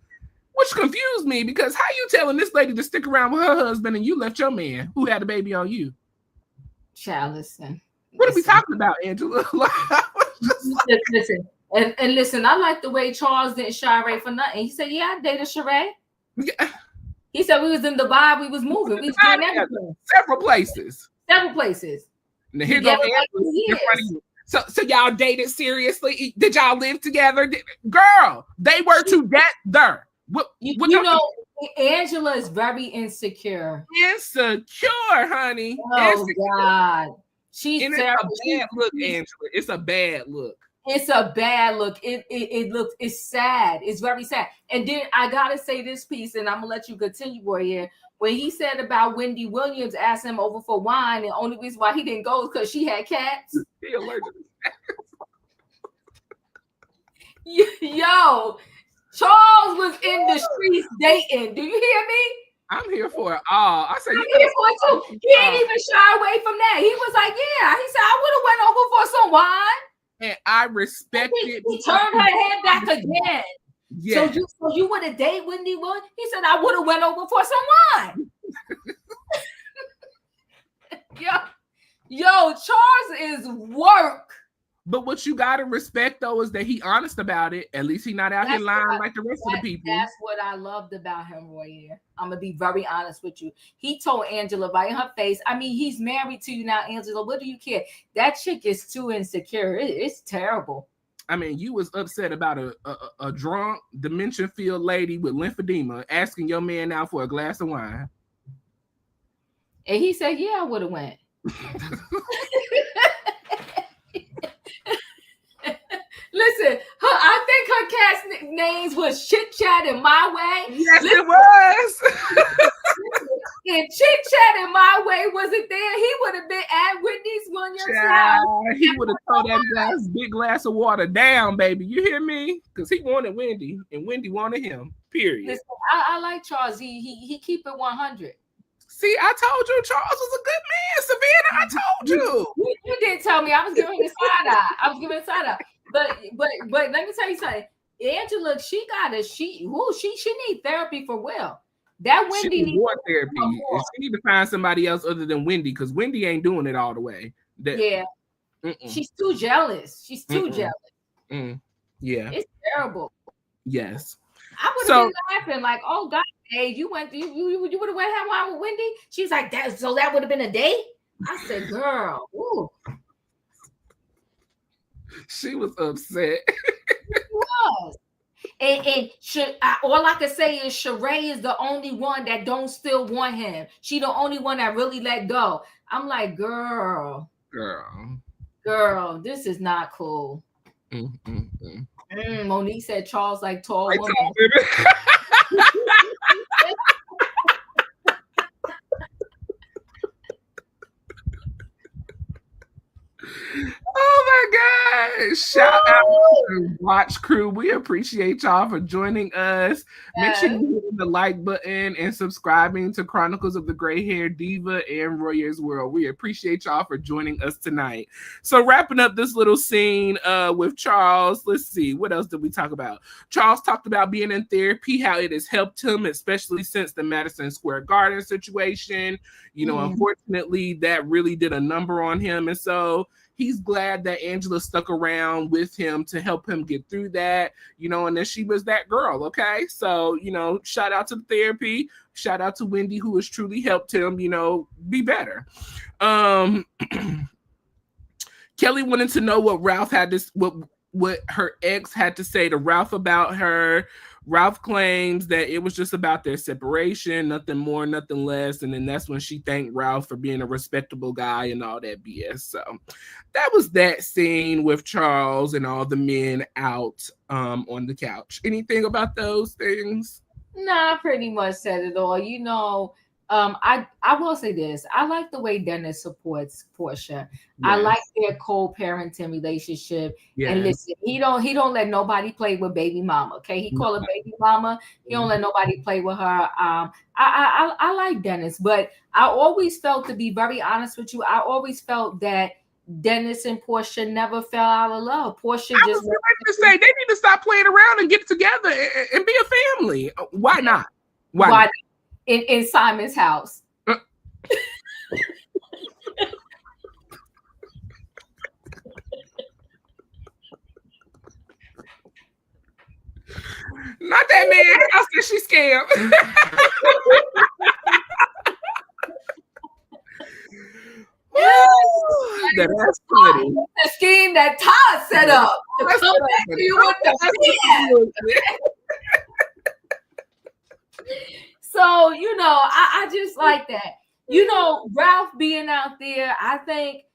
which confused me because how you telling this lady to stick around with her husband and you left your man who had a baby on you? Child, listen. What are we talking about, Angela? Listen. And listen, I like the way Charles didn't shy away for nothing. He said, yeah, I dated Sheree. Yeah. He said we was in Dubai, we was moving, we was doing everything. Several places. Now here go So y'all dated seriously? Did y'all live together? Girl, they were together. You know, Angela is very insecure. Insecure, honey. Oh God. She's terrible. It's a bad look, Angela. It's a bad look. It's a bad look. It looks, it's sad. It's very sad. And then I gotta say this piece, and I'm gonna let you continue, Royaire. When he said about Wendy Williams asked him over for wine, and the only reason why he didn't go is because she had cats. He allergic. Yo, Charles was in the streets dating. Do you hear me? I'm here for it all. I said, I'm here for it too. He ain't even shy away from that. He was like, yeah. He said, I would have went over for some wine. And I respect it. He turned her head back again. Yeah. So you would have dated Wendy Williams? He said, I would have went over for some wine. Yo, Charles is work. But what you gotta respect though is that he honest about it. At least he not out here lying like the rest of the people. That's what I loved about him, Royaire. I'm gonna be very honest with you. He told Angela right in her face. I mean, he's married to you now, Angela. What do you care? That chick is too insecure. It's terrible. I mean, you was upset about a drunk, dementia-filled lady with lymphedema asking your man out for a glass of wine. And he said, yeah, I would have went. Listen, I think her cat's names was Chit Chat and My Way. Yes, it was. If Chit Chat and My Way wasn't there, he would have been at Whitney's Williams house. He would have thrown that big glass of water down, baby. You hear me? Because he wanted Wendy, and Wendy wanted him. Period. Listen, I like Charles. He keep it 100. See, I told you Charles was a good man, Savannah. I told you. You didn't tell me. I was giving him a side eye. But let me tell you something. Angela, she need therapy for Will. That Wendy needs more therapy. And she need to find somebody else other than Wendy because Wendy ain't doing it all the way. She's too jealous. She's too jealous. Yeah, it's terrible. Yes, I would have been laughing like, oh God, hey, you would have went have wine with Wendy. She's like that. So that would have been a date. I said, girl, ooh. She was upset. She was. And all I can say is Sheree is the only one that don't still want him. She the only one that really let go. I'm like, girl, this is not cool. Monique said Charles like tall woman. Oh my God. Shout out to the Watch Crew. We appreciate y'all for joining us. Make sure you hit the like button and subscribing to Chronicles of the Gray Hair Diva and Royaire's World. We appreciate y'all for joining us tonight. So wrapping up this little scene with Charles, let's see, what else did we talk about? Charles talked about being in therapy, how it has helped him, especially since the Madison Square Garden situation. You know, unfortunately, that really did a number on him. And so he's glad that Angela stuck around with him to help him get through that, you know, and then she was that girl, okay? So, you know, shout out to the therapy. Shout out to Wendy, who has truly helped him, you know, be better. Kelly wanted to know what Ralph had to, what her ex had to say to Ralph about her. Ralph claims that it was just about their separation, nothing more, nothing less. And then that's when she thanked Ralph for being a respectable guy and all that BS. So that was that scene with Charles and all the men out on the couch. Anything about those things? Nah, I pretty much said it all. You know, I will say this. I like the way Dennis supports Porsha. Yes. I like their co-parenting relationship. Yes. And listen, he don't let nobody play with baby mama. Okay, he call her baby mama. He don't let nobody play with her. I like Dennis, but I always felt, to be very honest with you, I always felt that Dennis and Porsha never fell out of love. Porscha I just was going to say they need to stop playing around and get together and be a family. Why not? Why not? In Simon's house. Not that man. I said she scammed. That's funny. The scheme that Todd set up to come back to you with the So, you know, I just like that. You know, Ralph being out there, I think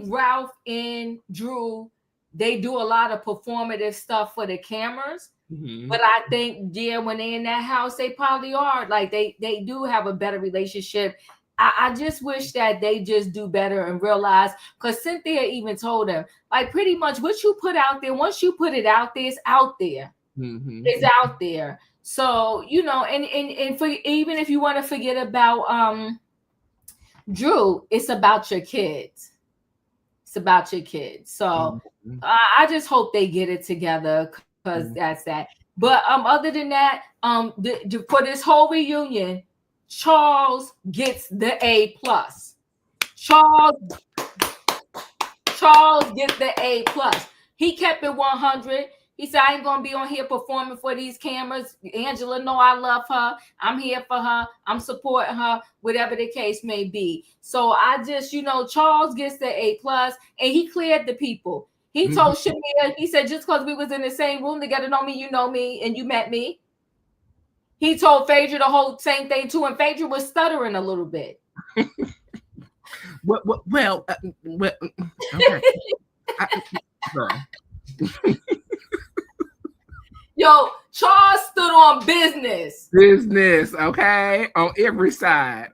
Ralph and Drew, they do a lot of performative stuff for the cameras. Mm-hmm. But I think, yeah, when they're in that house, they probably are. Like, they do have a better relationship. I just wish that they just do better and realize, because Cynthia even told them, like, pretty much what you put out there, once you put it out there, it's out there. Mm-hmm. It's out there. So, you know, and for even if you want to forget about Drew, it's about your kids. It's about your kids. So I just hope they get it together, because that's that. But other than that, for this whole reunion, Charles gets the A+. Charles gets the A+. He kept it 100. He said, I ain't going to be on here performing for these cameras. Angela know I love her. I'm here for her. I'm supporting her, whatever the case may be. So I just, you know, Charles gets the A+, and he cleared the people. He told Shamea, he said, just because we was in the same room together, know me, you know me, and you met me. He told Phaedra the whole same thing too, and Phaedra was stuttering a little bit. Well, okay. Yo, Charles stood on business. Business, okay, on every side,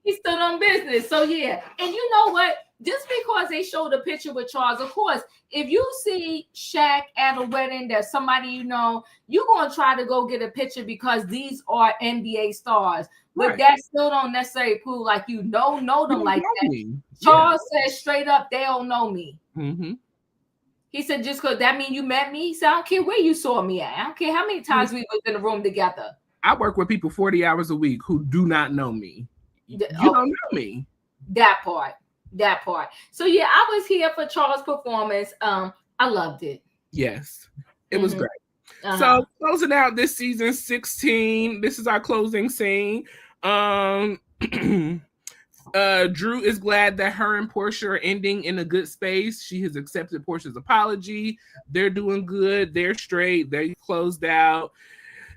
he stood on business. So yeah, and you know what? Just because they showed a picture with Charles, of course, if you see Shaq at a wedding that somebody you know, you're gonna try to go get a picture because these are NBA stars. But that still don't necessarily prove like you know them like that. Charles said straight up, they don't know me. Mm-hmm. He said, just because that mean you met me? He said, I don't care where you saw me at. I don't care how many times we was in the room together. I work with people 40 hours a week who do not know me. You don't know me. That part. So yeah, I was here for Charles' performance. I loved it. Yes, it was great. So closing out this season 16, this is our closing scene. Drew is glad that her and Porsha are ending in a good space. She has accepted Porsha's apology. They're doing good. They're straight. They closed out.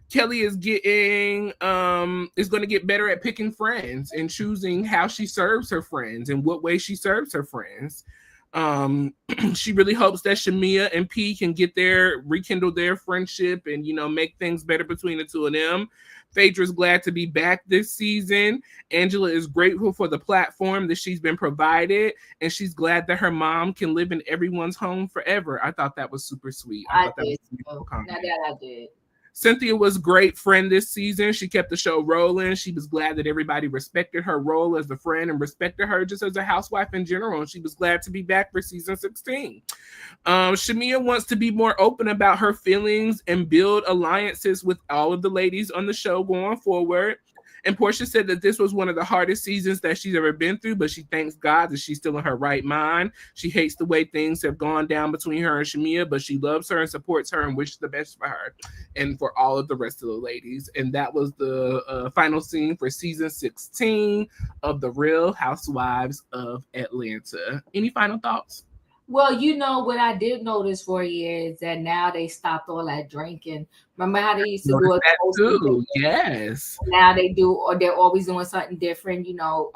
Kelly is going to get better at picking friends and choosing how she serves her friends and what way she serves her friends. She really hopes that Shamea and P can rekindle their friendship and, you know, make things better between the two of them. Phaedra's glad to be back this season. Angela is grateful for the platform that she's been provided, and she's glad that her mom can live in everyone's home forever. I thought that was super sweet. I did. Cynthia was a great friend this season. She kept the show rolling. She was glad that everybody respected her role as a friend and respected her just as a housewife in general. And she was glad to be back for season 16. Shamea wants to be more open about her feelings and build alliances with all of the ladies on the show going forward. And Porsha said that this was one of the hardest seasons that she's ever been through, but she thanks God that she's still in her right mind. She hates the way things have gone down between her and Shamea, but she loves her and supports her and wishes the best for her and for all of the rest of the ladies. And that was the final scene for season 16 of the Real Housewives of Atlanta. Any final thoughts? Well, you know what I did notice, Royaire, is that now they stopped all that drinking. Remember how they used to do it? Too. Yes. Now they do, or they're always doing something different. You know,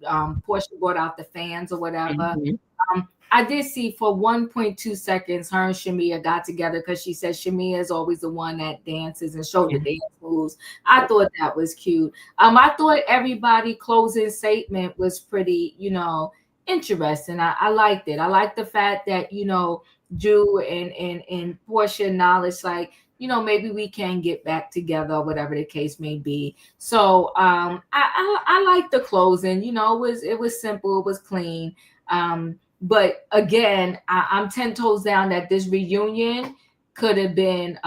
Porsha brought out the fans or whatever. Mm-hmm. I did see for 1.2 seconds, her and Shamea got together because she said Shamea is always the one that dances and shows the dance moves. I thought that was cute. I thought everybody closing statement was pretty, you know, interesting. I liked it. I like the fact that, you know, Drew and Porsha acknowledged, like, you know, maybe we can get back together or whatever the case may be. So I like the closing. You know, it was simple, it was clean. But again, I'm 10 toes down that this reunion could have been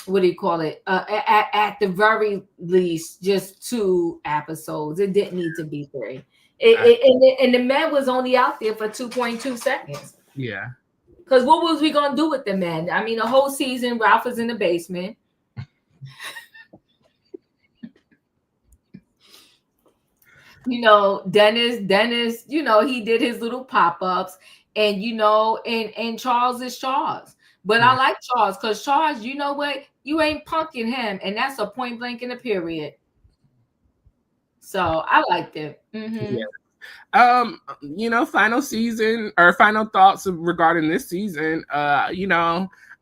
what do you call it? At the very least, just 2 episodes. It didn't need to be 3. And the man was only out there for 2.2 seconds. Yeah. Because what was we gonna do with the men? I mean, the whole season, Ralph was in the basement. Dennis, he did his little pop-ups, and and Charles is Charles. But I like Charles because Charles, you know what? You ain't punking him, and that's a point blank in a period. So I liked it. Mm-hmm. Yeah. Final season or final thoughts regarding this season.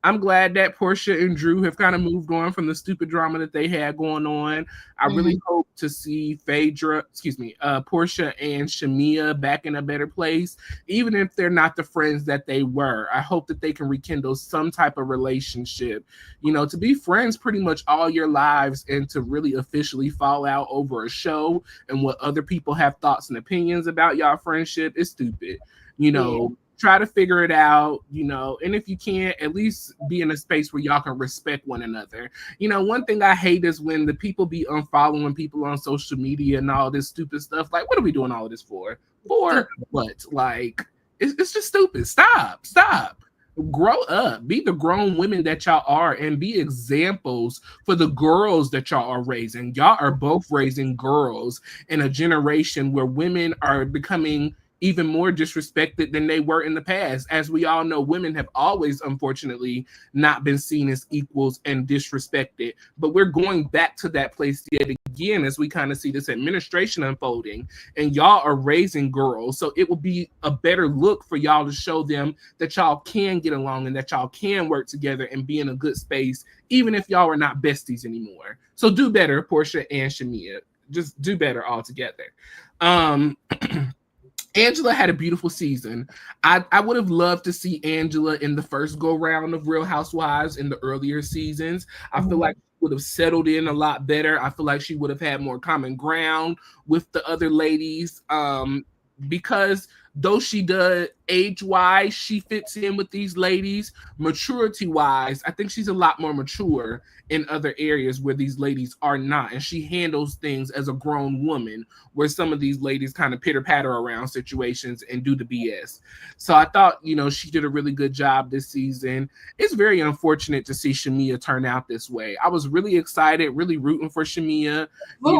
I'm glad that Porsha and Drew have kind of moved on from the stupid drama that they had going on. I really hope to see Porsha and Shamea back in a better place, even if they're not the friends that they were. I hope that they can rekindle some type of relationship. To be friends pretty much all your lives and to really officially fall out over a show and what other people have thoughts and opinions about y'all friendship is stupid. Try to figure it out, and if you can't, at least be in a space where y'all can respect one another. One thing I hate is when the people be unfollowing people on social media and all this stupid stuff. Like, what are we doing all of this for? For what? Like, it's just stupid. Stop. Grow up. Be the grown women that y'all are and be examples for the girls that y'all are raising. Y'all are both raising girls in a generation where women are becoming even more disrespected than they were in the past. As we all know, women have always, unfortunately, not been seen as equals and disrespected. But we're going back to that place yet again as we kind of see this administration unfolding. And y'all are raising girls. So it will be a better look for y'all to show them that y'all can get along and that y'all can work together and be in a good space, even if y'all are not besties anymore. So do better, Porsha and Shamea. Just do better altogether. Angela had a beautiful season. I would have loved to see Angela in the first go round of Real Housewives in the earlier seasons. I feel like she would have settled in a lot better. I feel like she would have had more common ground with the other ladies. Because though she does age-wise, she fits in with these ladies. Maturity-wise, I think she's a lot more mature in other areas where these ladies are not. And she handles things as a grown woman, where some of these ladies kind of pitter-patter around situations and do the BS. So I thought, she did a really good job this season. It's very unfortunate to see Shamea turn out this way. I was really excited, really rooting for Shamea. We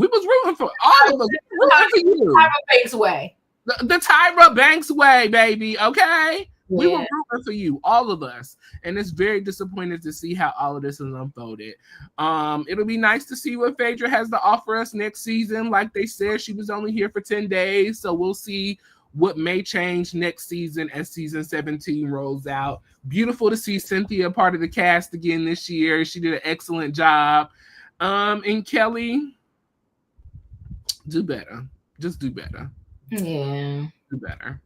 was rooting for all of us. Rooting for you. Tyra Banks way. The Tyra Banks way, baby. Okay? Yeah. We were rooting for you, all of us. And it's very disappointing to see how all of this is unfolded. It'll be nice to see what Phaedra has to offer us next season. Like they said, she was only here for 10 days. So we'll see what may change next season as season 17 rolls out. Beautiful to see Cynthia part of the cast again this year. She did an excellent job. And Kelly, do better. Just do better. Yeah. Do better.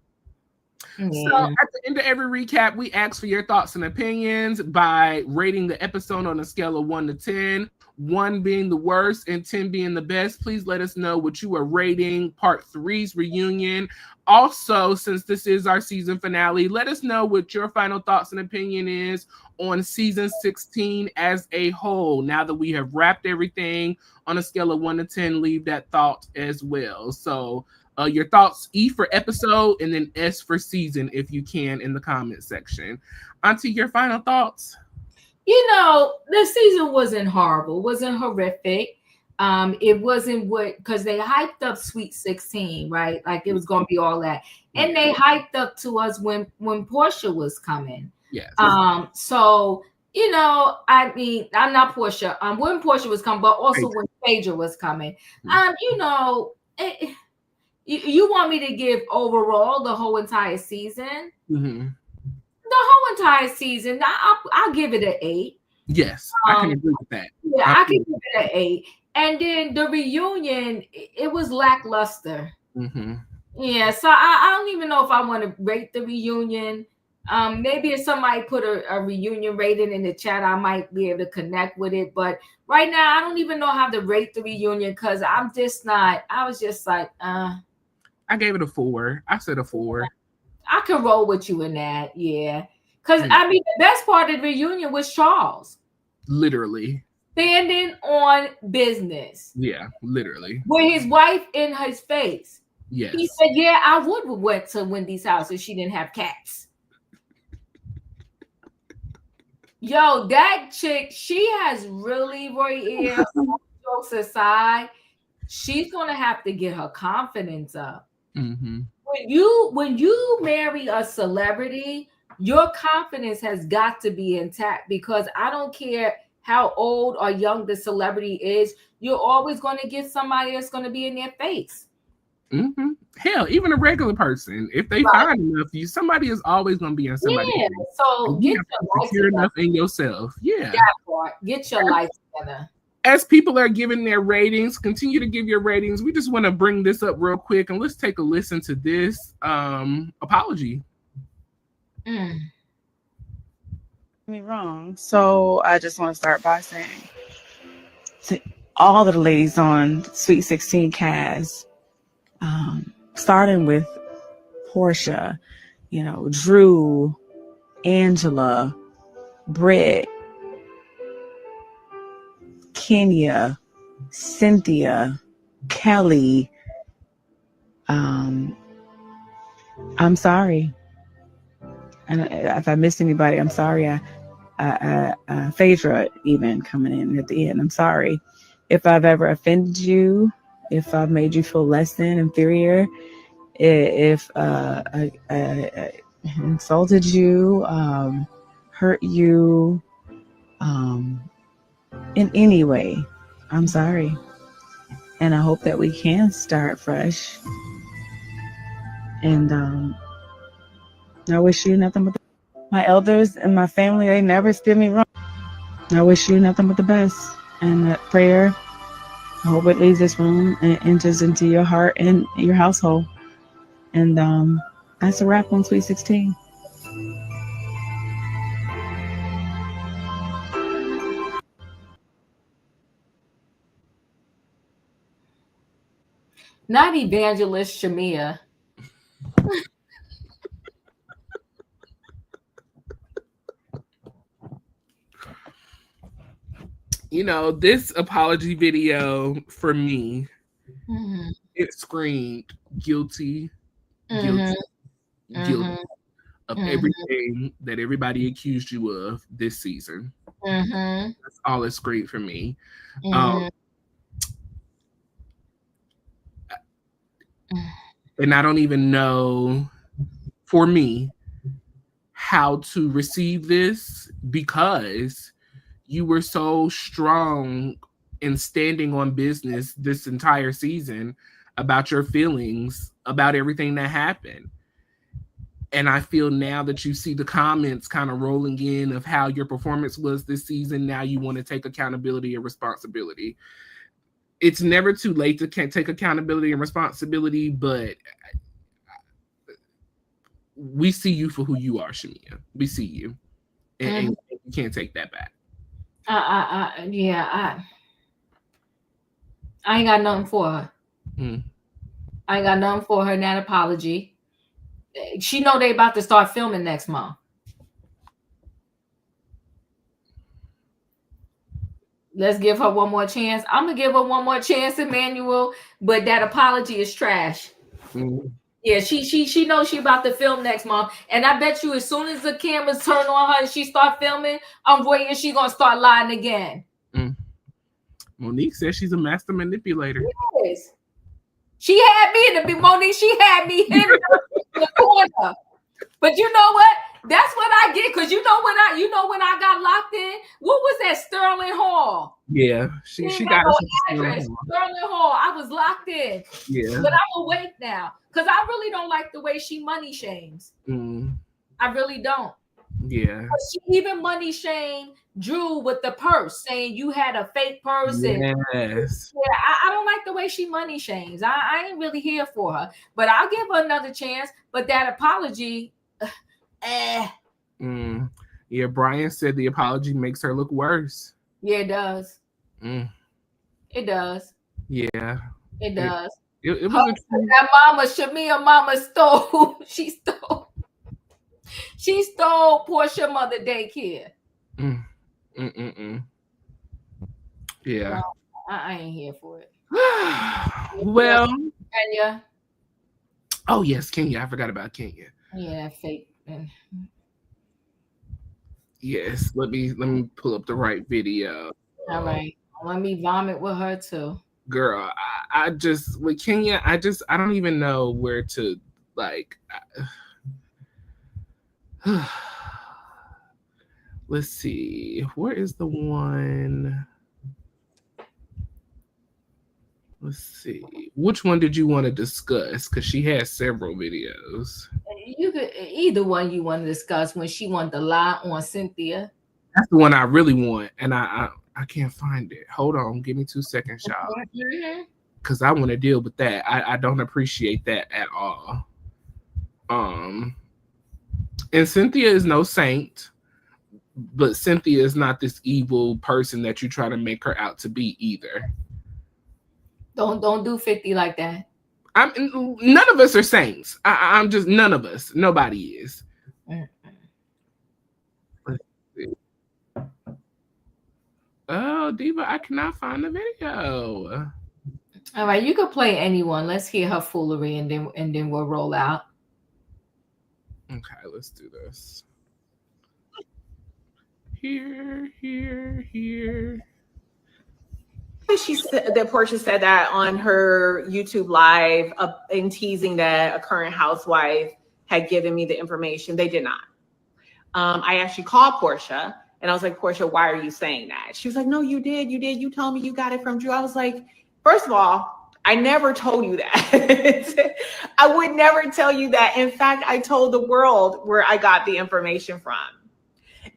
Yeah. So at the end of every recap, we ask for your thoughts and opinions by rating the episode on a scale of 1 to 10. 1 being the worst and 10 being the best. Please let us know what you are rating Part 3's reunion. Also, since this is our season finale, let us know what your final thoughts and opinion is on season 16 as a whole. Now that we have wrapped everything on a scale of 1 to 10, leave that thought as well. So your thoughts, E for episode and then S for season, if you can, in the comment section. Auntie, your final thoughts? The season wasn't horrible, wasn't horrific. It wasn't because they hyped up Sweet 16, right? Like it was going to be all that. And they hyped up to us when Porsha was coming. Yes. So, I mean, I'm not Porsha. When Porsha was coming, but also when Phaedra was coming. You want me to give overall the whole entire season? Mm-hmm. The whole entire season, I'll give it an 8. Yes, I can agree with that. Yeah, I can give it an 8. And then the reunion, it was lackluster. Mm-hmm. Yeah, so I don't even know if I want to rate the reunion. Maybe if somebody put a reunion rating in the chat, I might be able to connect with it. But right now, I don't even know how to rate the reunion because I was just like, I gave it a 4. I said a 4. I can roll with you in that, yeah. Because I mean, the best part of the reunion was Charles. Literally. Standing on business. Yeah, literally. With his wife in his face. Yes. He said, yeah, I would have went to Wendy's house if she didn't have cats. Yo, that chick, she has really, Royaire, jokes aside, she's going to have to get her confidence up. Mm-hmm. When you marry a celebrity, your confidence has got to be intact, because I don't care how old or young the celebrity is, you're always going to get somebody that's going to be in their face. Mm-hmm. Hell, even a regular person, if they find enough, somebody is always going to be in somebody. Yeah, so get your life together. Enough in yourself. Yeah, that part. Get your life together. As people are giving their ratings, continue to give your ratings. We just want to bring this up real quick, and let's take a listen to this apology. Me wrong. So I just want to start by saying to all of the ladies on Sweet 16 cast, starting with Porsha, Drew, Angela, Britt, Kenya, Cynthia, Kelly. I'm sorry. And if I missed anybody, I'm sorry. Phaedra even coming in at the end. I'm sorry. If I've ever offended you, if I've made you feel less than, inferior, if I insulted you, hurt you, in any way, I'm sorry. And I hope that we can start fresh. And I wish you nothing but my elders and my family, they never steer me wrong. I wish you nothing but the best. And that prayer, I hope it leaves this room and enters into your heart and your household. And that's a wrap on Sweet 16. Not Evangelist Shamea. This apology video for me, it screamed guilty of everything that everybody accused you of this season. That's all it screamed for me. And I don't even know, for me, how to receive this, because you were so strong in standing on business this entire season about your feelings, about everything that happened. And I feel now that you see the comments kind of rolling in of how your performance was this season, now you want to take accountability and responsibility. It's never too late to take accountability and responsibility, but we see you for who you are, Shamea. We see you. And you can't take that back. I ain't got nothing for her. I ain't got nothing for her in that apology. She know they about to start filming next month. Let's give her one more chance. I'm gonna give her one more chance, Emmanuel, but that apology is trash. Yeah, she knows she about to film next month, and I bet you as soon as the cameras turn on her and she start filming, I'm waiting. She gonna start lying again. Monique says she's a master manipulator. Yes. She had me Monique. She had me in the corner. But you know what? That's what I get, because when I got locked in, what was that, Sterling Hall? Yeah, she got no address. Sterling Hall. I was locked in. Yeah, but I'm awake now, because I really don't like the way she money shames. I really don't. Yeah, she even money shamed Drew with the purse, saying you had a fake purse. Yes. I don't like the way she money shames. I ain't really here for her, but I'll give her another chance. But that apology. Yeah, Brian said the apology makes her look worse. Yeah, it does. It does. Yeah, it does. It was that mama, Shamea mama stole. She stole Porsha mother daycare. Yeah. No, I ain't here for it. Well, Kenya. Oh yes, Kenya. I forgot about Kenya. Yeah, fake. Yes, let me pull up the right video. All right, let me vomit with her too. Girl, I just with Kenya, I don't even know where to like. Let's see, where is the one? Let's see, which one did you want to discuss? Because she has several videos. You could either one you want to discuss when she wanted to lie on Cynthia. That's the one I really want, and I can't find it. Hold on, give me 2 seconds, y'all. Because I want to deal with that. I don't appreciate that at all. And Cynthia is no saint, but Cynthia is not this evil person that you try to make her out to be either. Don't do 50 like that. None of us are saints. I'm just none of us. Nobody is. Let's see. Oh, Diva, I cannot find the video. All right, you could play anyone. Let's hear her foolery, and then we'll roll out. Okay, let's do this. Here. She said that Porsha said that on her YouTube live in teasing that a current housewife had given me the information. They did not. I actually called Porsha and I was like, Porsha, why are you saying that? She was like, no, you did. You told me you got it from Drew. I was like, first of all, I never told you that. I would never tell you that. In fact, I told the world where I got the information from.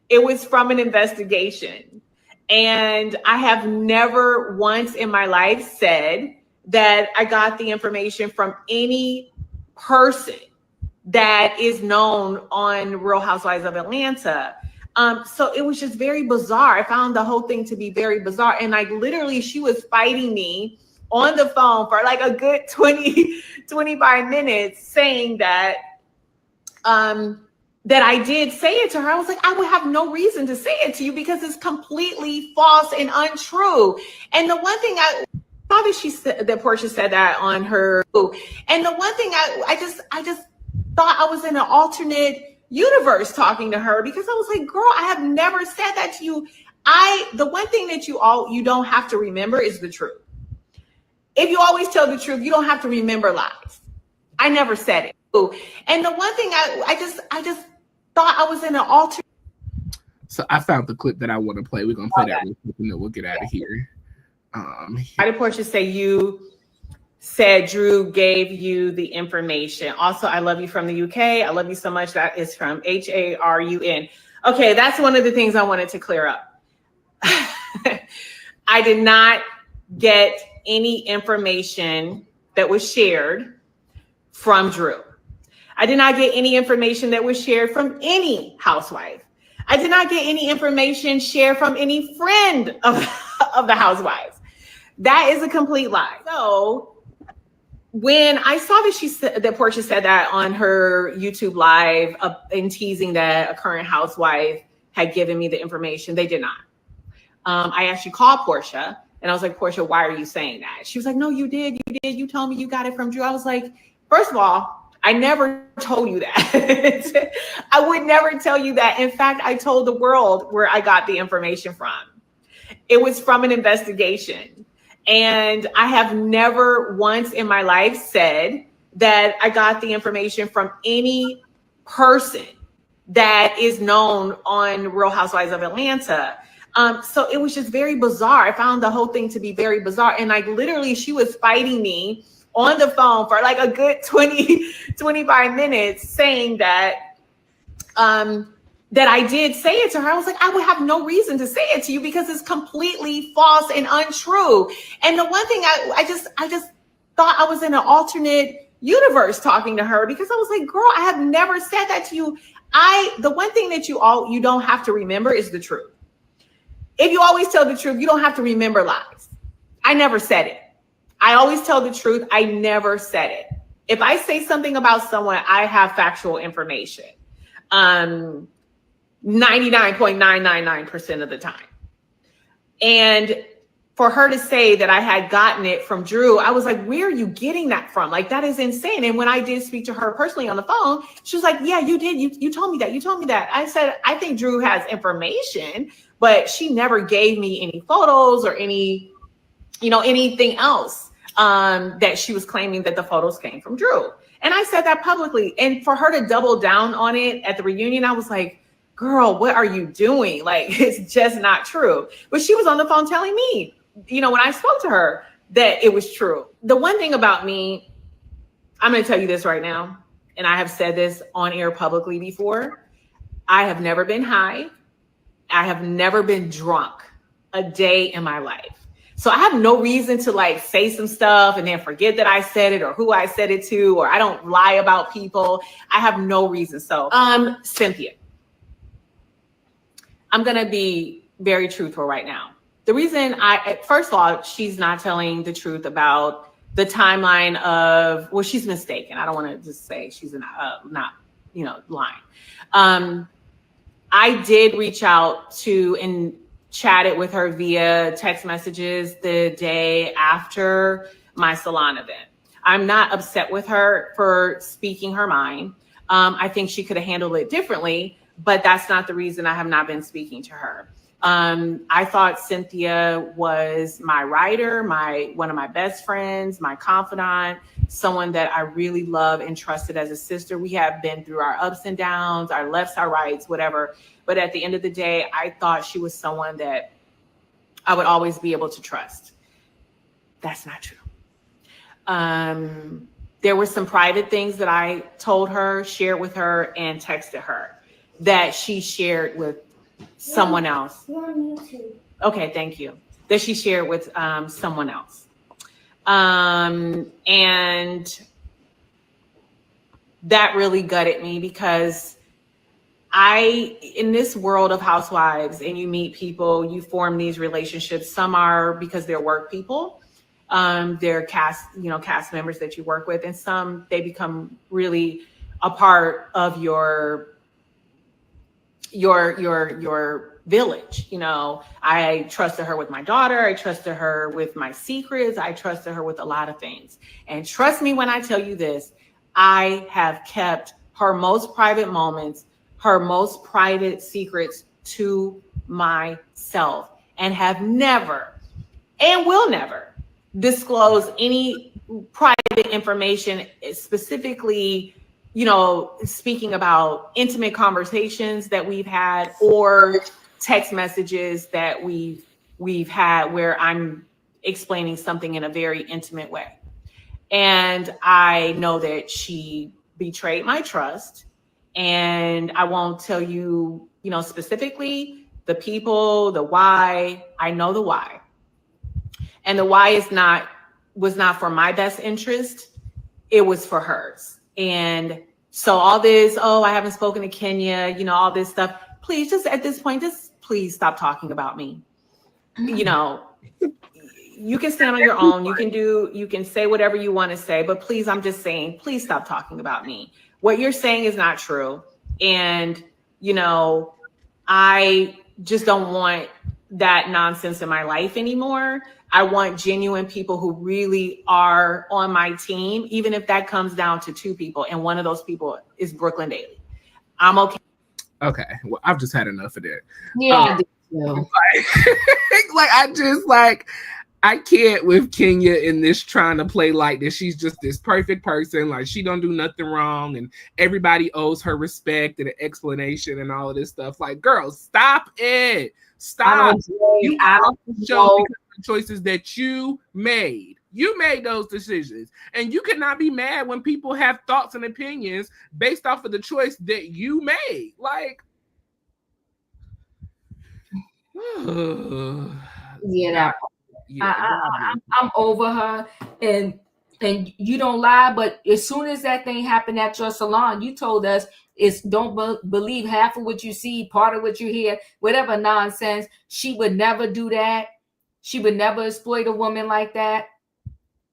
It was from an investigation. And I have never once in my life said that I got the information from any person that is known on Real Housewives of Atlanta. So it was just very bizarre. I found the whole thing to be very bizarre. And like literally she was fighting me on the phone for like a good 25 minutes saying that, that I did say it to her. I was like, I would have no reason to say it to you because it's completely false and untrue. And the one thing I saw that she said that Porsha said that on her. And the one thing I just thought I was in an alternate universe talking to her because I was like, girl, I have never said that to you. The one thing that you don't have to remember is the truth. If you always tell the truth, you don't have to remember lies. I never said it. And the one thing I just thought I was in an alternate. So I found the clip that I want to play. We're gonna play that real quick and then we'll get out of here. Why did Porsha say you said Drew gave you the information? Also, I love you from the UK. I love you so much. That is from HARUN. Okay, that's one of the things I wanted to clear up. I did not get any information that was shared from Drew. I did not get any information that was shared from any housewife. I did not get any information shared from any friend of the housewives. That is a complete lie. So when I saw that Porsha said that on her YouTube live in teasing that a current housewife had given me the information, they did not. I actually called Porsha and I was like, Porsha, why are you saying that? She was like, no, you did. You told me you got it from Drew. I was like, first of all, I never told you that. I would never tell you that. In fact, I told the world where I got the information from. It was from an investigation. And I have never once in my life said that I got the information from any person that is known on Real Housewives of Atlanta. So it was just very bizarre. I found the whole thing to be very bizarre. And like literally she was fighting me on the phone for like a good 25 minutes saying that, that I did say it to her. I was like, I would have no reason to say it to you because it's completely false and untrue. And the one thing I just thought I was in an alternate universe talking to her because I was like, girl, I have never said that to you. The one thing that you don't have to remember is the truth. If you always tell the truth, you don't have to remember lies. I never said it. I always tell the truth. I never said it. If I say something about someone, I have factual information. 99.999% of the time. And for her to say that I had gotten it from Drew, I was like, where are you getting that from? Like, that is insane. And when I did speak to her personally on the phone, she was like, yeah, you did. You told me that. You told me that. I said, I think Drew has information, but she never gave me any photos or any, anything else that she was claiming that the photos came from Drew. And I said that publicly. And for her to double down on it at the reunion, I was like, girl, what are you doing? Like, it's just not true. But she was on the phone telling me, when I spoke to her, that it was true. The one thing about me, I'm going to tell you this right now, and I have said this on air publicly before. I have never been high. I have never been drunk a day in my life. So I have no reason to like say some stuff and then forget that I said it or who I said it to, or I don't lie about people. I have no reason. So, Cynthia, I'm going to be very truthful right now. The reason first of all, she's not telling the truth about the timeline of, well, she's mistaken. I don't want to just say she's not, lying. I did reach out to and chatted with her via text messages the day after my salon event. I'm not upset with her for speaking her mind. I think she could have handled it differently, but that's not the reason I have not been speaking to her. I thought Cynthia was my writer, one of my best friends, my confidant, someone that I really love and trusted as a sister. We have been through our ups and downs, our lefts, our rights, whatever. But at the end of the day, I thought she was someone that I would always be able to trust. That's not true. There were some private things that I told her, shared with her, and texted her that she shared with someone else. You're on YouTube. Okay, thank you. That she shared with someone else. And that really gutted me because in this world of housewives, and you meet people, you form these relationships. Some are because they're work people. They're cast members that you work with, and some they become really a part of your village. I trusted her with my daughter. I trusted her with my secrets. I trusted her with a lot of things. And trust me when I tell you this, I have kept her most private moments, her most private secrets to myself, and have never and will never disclose any private information, specifically speaking about intimate conversations that we've had or text messages that we've had where I'm explaining something in a very intimate way. And I know that she betrayed my trust, and I won't tell you, specifically the people, the why. I know the why. And the why was not for my best interest. It was for hers. And so all this, I haven't spoken to Kenya, all this stuff. Please, just at this point, just please stop talking about me. You can stand on your own. You can say whatever you want to say, but please, I'm just saying, please stop talking about me. What you're saying is not true. And, I just don't want that nonsense in my life anymore. I want genuine people who really are on my team, even if that comes down to 2 people. And one of those people is Brooklyn Daly. I'm okay. Okay. Well, I've just had enough of that. Yeah. I can't with Kenya in this trying to play like that. She's just this perfect person. Like she don't do nothing wrong. And everybody owes her respect and an explanation and all of this stuff. Like, girl, stop it. Stop. You don't show because of the choices that you made. You made those decisions. And you cannot be mad when people have thoughts and opinions based off of the choice that you made. Like, yeah. I'm over her, and you don't lie. But as soon as that thing happened at your salon, you told us don't believe half of what you see, part of what you hear, whatever nonsense. She would never do that. She would never exploit a woman like that.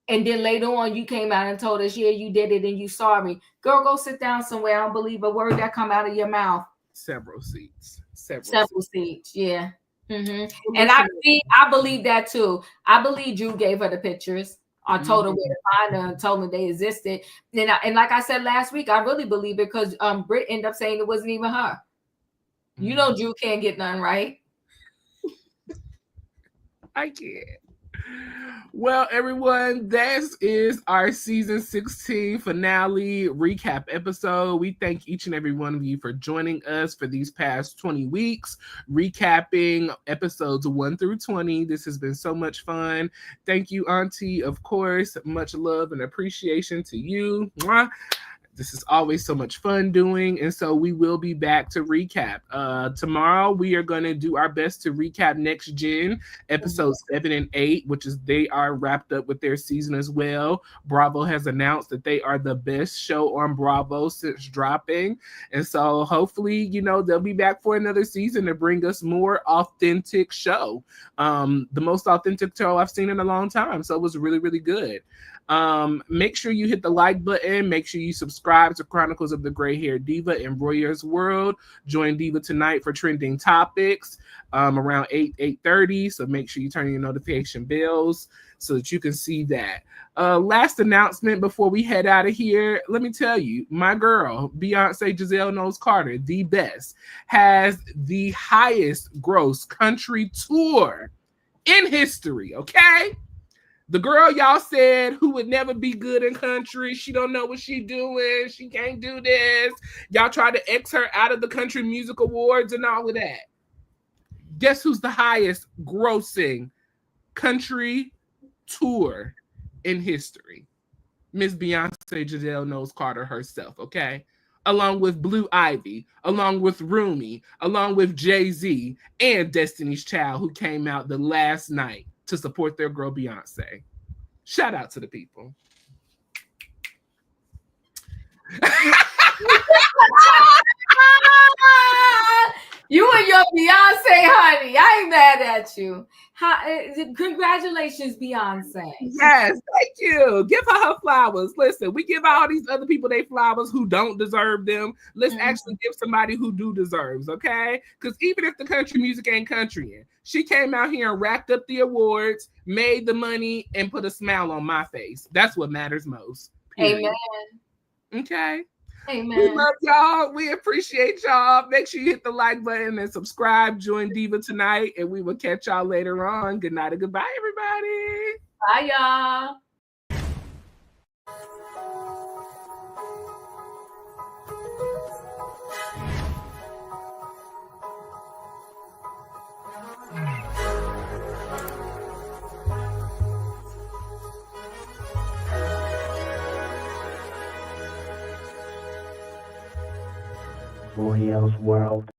And then later on, you came out and told us, yeah, you did it and you sorry. Girl, go sit down somewhere. I don't believe a word that come out of your mouth. Several seats. Several seats. Yeah. Mm-hmm. And I believe that too. I believe Drew gave her the pictures. I told her where to find her and told her they existed. And like I said last week, I really believe it because Britt ended up saying it wasn't even her. You know, Drew can't get none right. I can't. Well, everyone, this is our season 16 finale recap episode. We thank each and every one of you for joining us for these past 20 weeks, recapping episodes 1 through 20. This has been so much fun. Thank you, Auntie. Of course, much love and appreciation to you. Mwah. This is always so much fun doing, and so we will be back to recap. Tomorrow, we are going to do our best to recap Next Gen, episodes 7 and 8, which is they are wrapped up with their season as well. Bravo has announced that they are the best show on Bravo since dropping, and so hopefully, you know, they'll be back for another season to bring us more authentic show. The most authentic show I've seen in a long time, so it was really, really good. Make sure you hit the like button. Make sure you subscribe to Chronicles of the Gray Hair Diva and Royaire's World. Join Diva tonight for trending topics around 8:30. So make sure you turn your notification bells so that you can see that. Last announcement before we head out of here. Let me tell you, my girl, Beyonce Giselle Knowles Carter, the best, has the highest gross country tour in history, okay? The girl y'all said who would never be good in country. She don't know what she doing. She can't do this. Y'all tried to X her out of the Country Music Awards and all of that. Guess who's the highest grossing country tour in history? Miss Beyonce Giselle Knowles Carter herself, okay? Along with Blue Ivy, along with Rumi, along with Jay-Z, and Destiny's Child, who came out the last night to support their girl Beyonce. Shout out to the people. You and your Beyonce, honey. I ain't mad at you. Congratulations, Beyonce. Yes, thank you. Give her flowers. Listen, we give all these other people their flowers who don't deserve them. Let's actually give somebody who do deserves, okay? Because even if the country music ain't country, she came out here and racked up the awards, made the money, and put a smile on my face. That's what matters most. Period. Amen. Okay. Amen. We love y'all. We appreciate y'all. Make sure you hit the like button and subscribe. Join Diva tonight, and we will catch y'all later on. Good night and goodbye, everybody. Bye, y'all. Royaire's World.